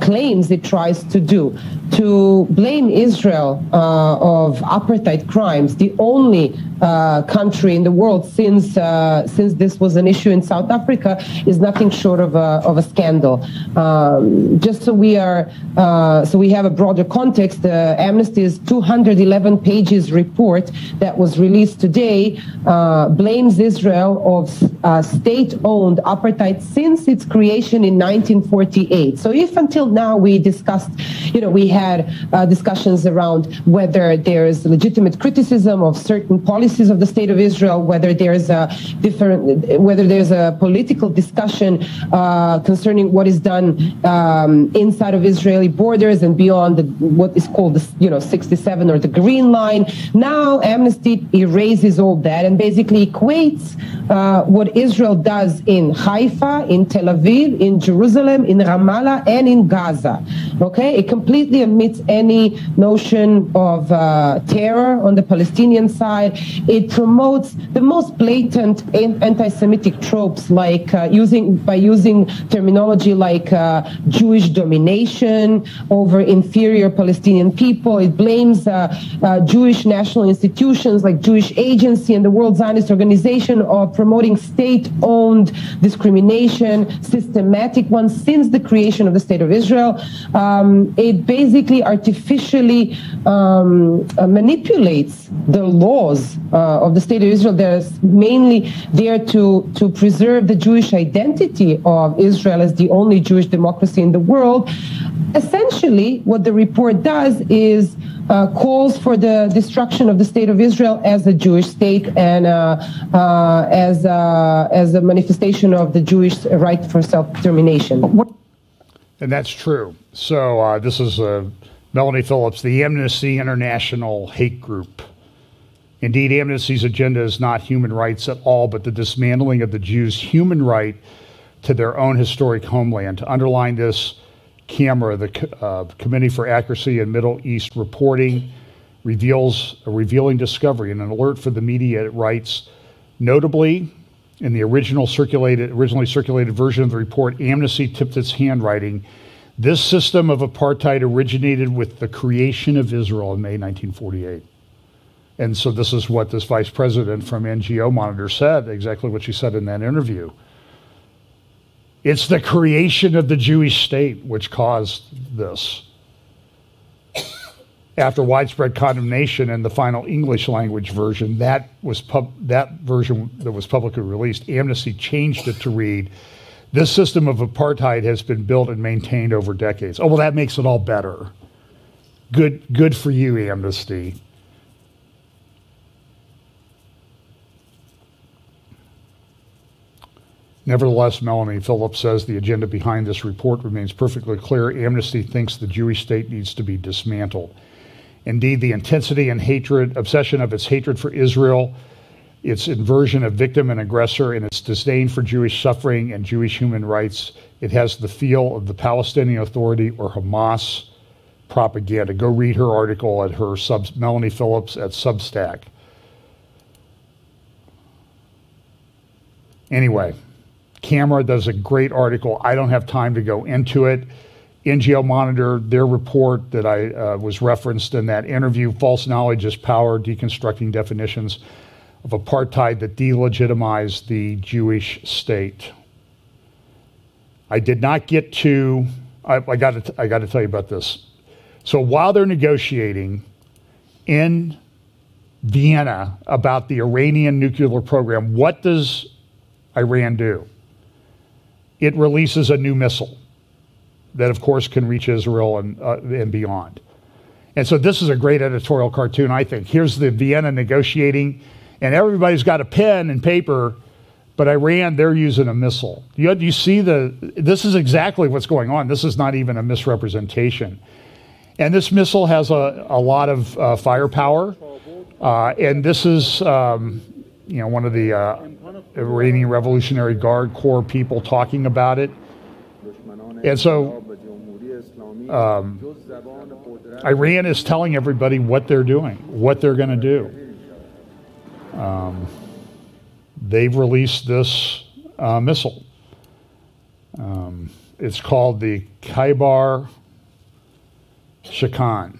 claims it tries to do, to blame Israel of apartheid crimes, the only country in the world since this was an issue in South Africa, is nothing short of a scandal. Just so we have a broader context, Amnesty's 211 pages report that was released today blames Israel of state-owned apartheid since its creation in 1948. So if until now we discussed, we had discussions around whether there is legitimate criticism of certain policies of the state of Israel, whether there's a political discussion concerning what is done inside of Israeli borders and beyond what is called the 67 or the Green Line. Now Amnesty erases all that and basically equates what Israel does in Haifa, in Tel Aviv, in Jerusalem, in Ramallah, and in Gaza. Okay, it completely omits any notion of terror on the Palestinian side. It promotes the most blatant anti-Semitic tropes, like using terminology like Jewish domination over inferior Palestinian people. It blames Jewish national institutions like Jewish Agency and the World Zionist Organization of promoting state-owned discrimination, systematic ones since the creation of the State of Israel. It basically artificially manipulates the laws of the State of Israel that is mainly there to preserve the Jewish identity of Israel as the only Jewish democracy in the world. Essentially, what the report does is calls for the destruction of the State of Israel as a Jewish state and as a manifestation of the Jewish right for self-determination. And that's true. So this is Melanie Phillips, the Amnesty International hate group. Indeed, Amnesty's agenda is not human rights at all, but the dismantling of the Jews' human right to their own historic homeland. To underline this, CAMERA, the Committee for Accuracy in Middle East Reporting, reveals a revealing discovery and an alert for the media. It writes, notably, in the originally circulated version of the report, Amnesty tipped its handwriting. This system of apartheid originated with the creation of Israel in May 1948. And so this is what this vice president from NGO Monitor said, exactly what she said in that interview. It's the creation of the Jewish state which caused this. After widespread condemnation in the final English language version, that version that was publicly released, Amnesty changed it to read, this system of apartheid has been built and maintained over decades. Oh, well, that makes it all better. Good for you, Amnesty. Nevertheless, Melanie Phillips says the agenda behind this report remains perfectly clear. Amnesty thinks the Jewish state needs to be dismantled. Indeed, the intensity and obsession of its hatred for Israel, its inversion of victim and aggressor, and its disdain for Jewish suffering and Jewish human rights, it has the feel of the Palestinian Authority or Hamas propaganda. Go read her article at her Melanie Phillips at Substack. Anyway, CAMERA does a great article. I don't have time to go into it. NGO Monitor, their report that I was referenced in that interview, False Knowledge is Power, Deconstructing Definitions of Apartheid that Delegitimize the Jewish State. I did not get to, I got to tell you about this. So while they're negotiating in Vienna about the Iranian nuclear program, what does Iran do? It releases a new missile. that, of course, can reach Israel and beyond. And so this is a great editorial cartoon, I think. Here's the Vienna negotiating, and everybody's got a pen and paper, but Iran, they're using a missile. You see this is exactly what's going on. This is not even a misrepresentation. And this missile has a lot of firepower, and this is one of the Iranian Revolutionary Guard Corps people talking about it. And so Iran is telling everybody what they're doing, what they're going to do. They've released this missile. It's called the Khaybar Shakan.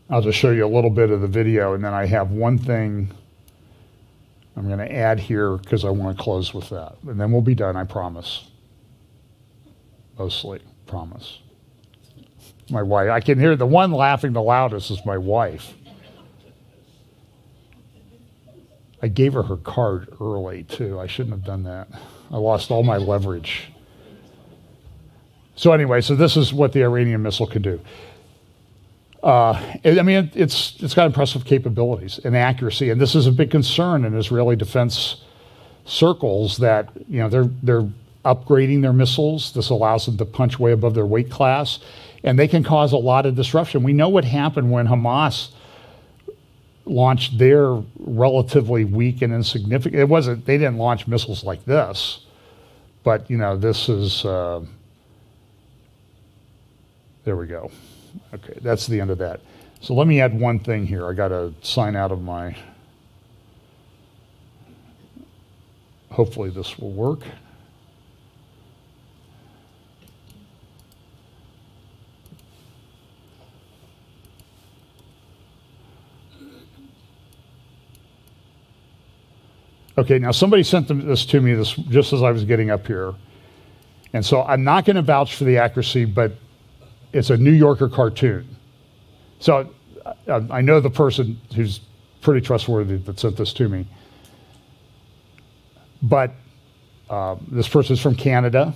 I'll just show you a little bit of the video, and then I have one thing I'm going to add here because I want to close with that. And then we'll be done, I promise. Mostly, promise. My wife, I can hear the one laughing the loudest is my wife. I gave her her card early, too. I shouldn't have done that. I lost all my leverage. So anyway, so this is what the Iranian missile can do. I mean, it's got impressive capabilities and accuracy, and this is a big concern in Israeli defense circles that, they're upgrading their missiles. This allows them to punch way above their weight class, and they can cause a lot of disruption. We know what happened when Hamas launched their relatively weak and insignificant. They didn't launch missiles like this, but this is. There we go. Okay, that's the end of that. So let me add one thing here. I got to sign out of my. Hopefully this will work. Okay, now somebody sent this to me just as I was getting up here. And so I'm not going to vouch for the accuracy, but it's a New Yorker cartoon. So I know the person who's pretty trustworthy that sent this to me. But this person's from Canada,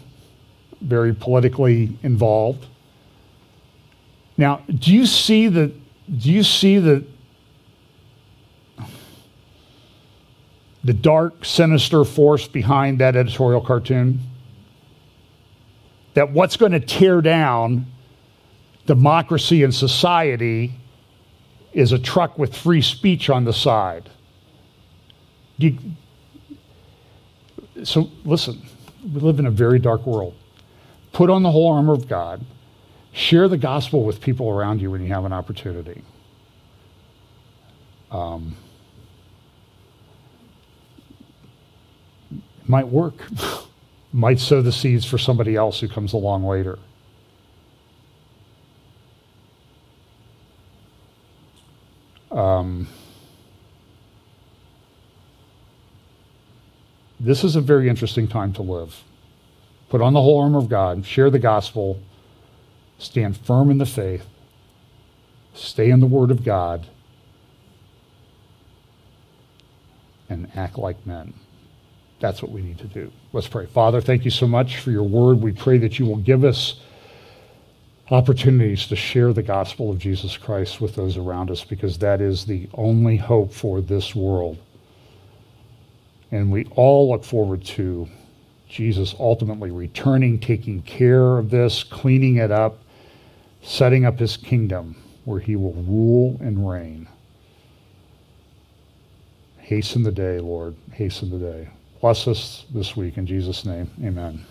very politically involved. Now, do you see the dark, sinister force behind that editorial cartoon? That what's going to tear down democracy and society is a truck with free speech on the side. So listen, we live in a very dark world. Put on the whole armor of God. Share the gospel with people around you when you have an opportunity. Might work. Might sow the seeds for somebody else who comes along later. This is a very interesting time to live. Put on the whole armor of God, share the gospel, stand firm in the faith, stay in the Word of God, and act like men. That's what we need to do. Let's pray. Father, thank you so much for your word. We pray that you will give us opportunities to share the gospel of Jesus Christ with those around us, because that is the only hope for this world. And we all look forward to Jesus ultimately returning, taking care of this, cleaning it up, setting up his kingdom where he will rule and reign. Hasten the day, Lord. Hasten the day. Bless us this week in Jesus' name. Amen.